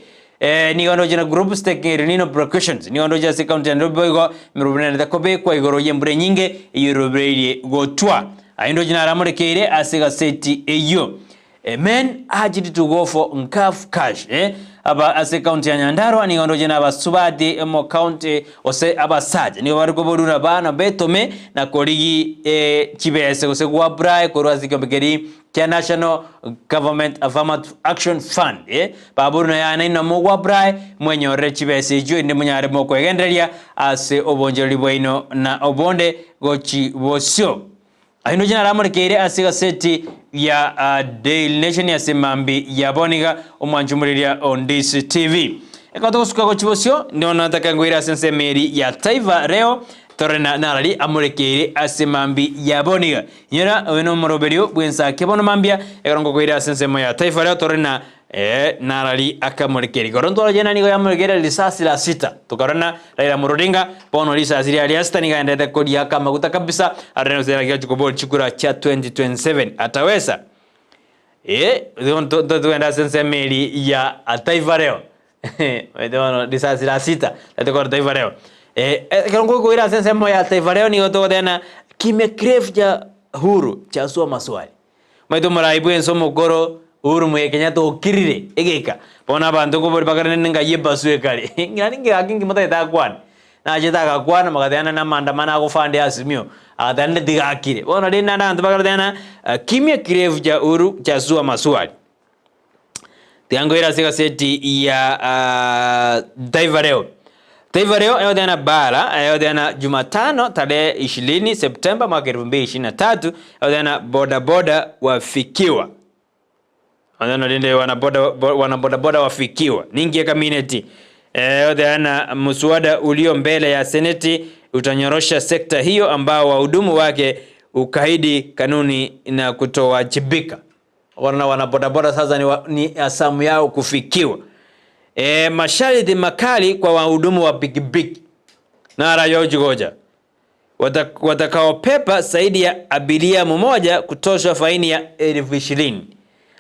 Ni gondo jena group stake nino precautions ni gondo jena ase county ndobo mirubune na kubekwa igoro yembure nyinge yirobreire gotwa aindo jena ramurekere ase gaseti eyo. Men agiti to go for nkaf cash aba ase county ya Nyandarua ni gondo jena basubati mo county ose abasaje ni bari kuborura bana betome na korigi chibese ose kwa brai korwazi kambegeri kya National Government Affirmative Action Fund baburuna yana ina mo kwa brai mwenyore chibese jo inde munyare mo kwegenderia ase obonjeri bwaino na obonde gochi bosyo aino jina ramurekere ase gaseti ya Daily Nation ya semambi ya boniga omwanjumuriria on Ndizi TV ekatosuka gochibosyo ndio nataka ngwira sense meri ya Taifa leo torena narali amurekere ase mambi ya boniga nyera weno moroberio bwensakia bono mambia ekongo gwira sense mo ya Taifa leo torena narali akamurekere goronto jena nigo yamurekere risasi la 6 tukarona Raila Murodinga bono risasi ya liasta niga endete kodi yaka maguta kabisa areno zera kiyo chukubol chikura cha 2027 ataweza tuenda sense meri ya Taifa leo wedono risasi la 6 tatekora Taifa leo kirongo gwira sense mo ya Taifa leo nigo to tena kimecrave ja huru cha sua maswali maido maraibu enso mokoro Uhuru Muigai to kirire egeka bona bantu ko bori bagara nenga yebaswe kale ngani ngi mata ita kwan na jeta ka kwan magadana na maandamano go fande asimio agadane diga akire bona dena na antu bagara dena kimya kirevu ja Uhuru cha sua maswali tiango ira sika seti ya Taifa leo ayodana bara ayodana Jumatano tarehe 20 Septemba mwaka 2023 ayodana boda wafikiwa Andana linde wanaboda wafikiwa ningi ya community ayodana muswada ulio mbele ya seneti utanyorosha sekta hiyo ambao wahudumu wake ukaidi kanuni na kutowajibika wanaboda sasa ni asamu yao kufikiwa masharti makali kwa wahudumu wa pikipiki na raia jigoja watakaopepa zaidi ya abiria mmoja kutosha faini ya 20,000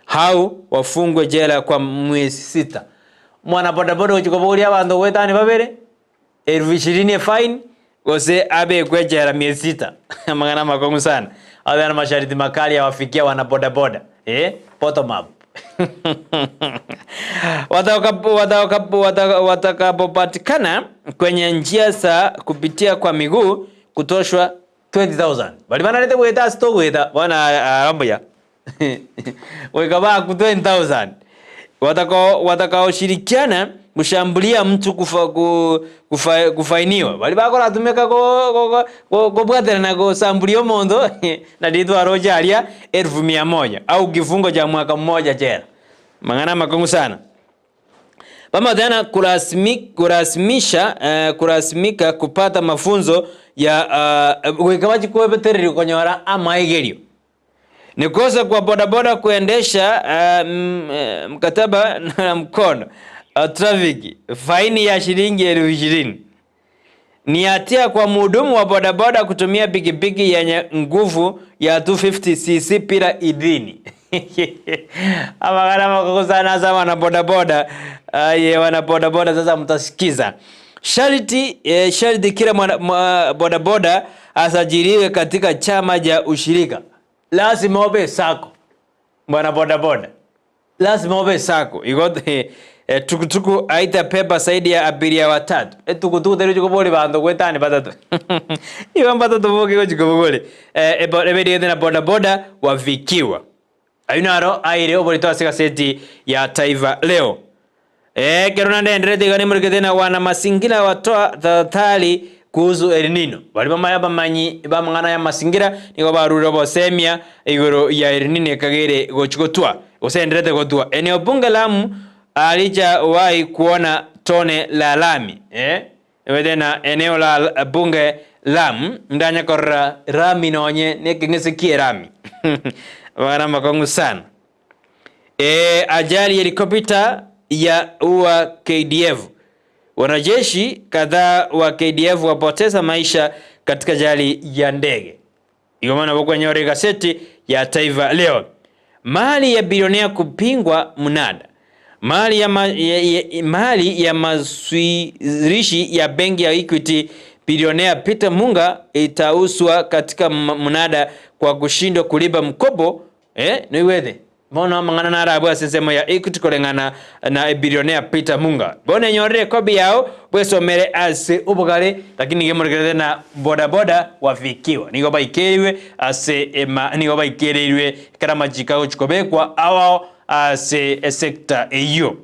hau wafungwe jela kwa mwezi 6 mwana bodaboda ujikoboria abantu wetani babere 20,000 fine gose abe kwa jela miezi 6 magana makongu sana adana masharti makali ya wafikia wana bodaboda bottom up watakapopatikana kwenye njia za kupitia kwa miguu kutoshwa 20,000 bali bana lete kueta sto kueta bana ramboya wekaba ku 20,000 watakaoshirikiana kushambulia mtu kufainiwa bali bakora tumeka ko bwatera na kusambulia mondo na ditwa rojalia 1,100 au kifungo cha mwaka mmoja jela mangana makongu sana pamoja kurasimika kupata mafunzo ya wekabaji kwa betereri konyora amaigerio nikosa kwa bodaboda kuendesha mkataba na mkono traffic faini ya shilingi 20,000 ni hatia kwa mhudumu wa bodaboda kutumia pikipiki yenye nguvu ya 250cc bila idhini amagana makosana sana wana bodaboda wana bodaboda sasa mtasikiza sharti kila bodaboda asajiliwe katika chama cha ushirika lazima obe sako mwana bodaboda lazima obe sako igote tukutuku aita pepa zaidi ya abiria watatu tukutuku tero chikobole bando kwetani batatu iwa batatu boke go chikobole ebedi na bodaboda wafikiwa ayunaro aire obolito asika seti ya Taifa leo kerona ndendere gani muriketena wana masingira watoa tatali kuhusu El Nino bali bamanyi bamangana ya masingira niko baruro bosemia igoro ya El Nino kagere gochikotwa osenderete gotwa eneo bunge Lamu alija wahi kuona tone la lami wedena eneo la bunge Lamu ndanya korra rami nonye nekingesikie rami Wana makongu sana. Ajali helikopta ya ua KDF. Wanajeshi kadhaa wa KDF wapoteza maisha katika ajali ya ndege. Iko maana kwenye ore gazeti ya Taifa Leo. Mali ya bilionea kupingwa mnada. Mali ya maswirishi ya benki ya Equity bilionea Peter Munga itauswa katika mnada kwa kushindwa kulipa mkopo. Niwethe. Bona mangana na arabu asensemo ya Equity kolengana na bilionea Peter Munga. Bona nyore kobi yao bwesomere ase ubugare lakini ngemurikirete na boda wafikiwa. Nigo baikeriwe ase nigo baikeriwe karama jikao chikobekwa awao ase sekta eyo.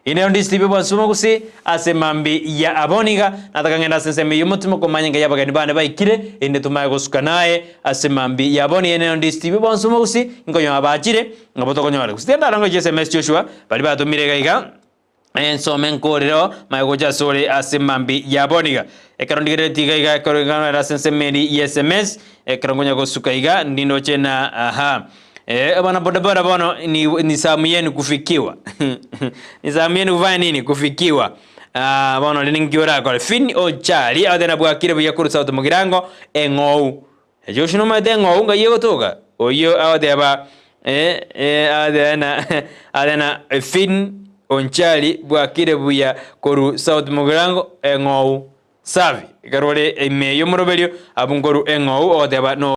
Ineo Ndizi bonsuma Gusii ase mambi ya aboniga natakangenda senseme yumutima komanya yaba gani bane baikire inde tumaye gosuka naye ase mambi ya aboni ineo Ndizi bonsuma Gusii ngonyo abachire ngabotoko nyore kustenda rango SMS Joshua bali batumire gaiga ensome nkorero mayogoja sore ase mambi ya aboniga ekarondigere tigaiga korengana ra senseme SMS ekarongonya gosuka iga ndindo chena aha. Bana boda bono ni samu yenu kufikiwa. Ni samu yenu kufanya nini kufikiwa. Bono liningiora kwa fin o chali adena bwakire buya kuru sauti mugirango engou. Joshi no mate engou nga yego toka. Oyo adeba adena fin on chali bwakire buya kuru sauti mugirango engou. Savi. Karole ime yomoroberio abungoru engou adeba no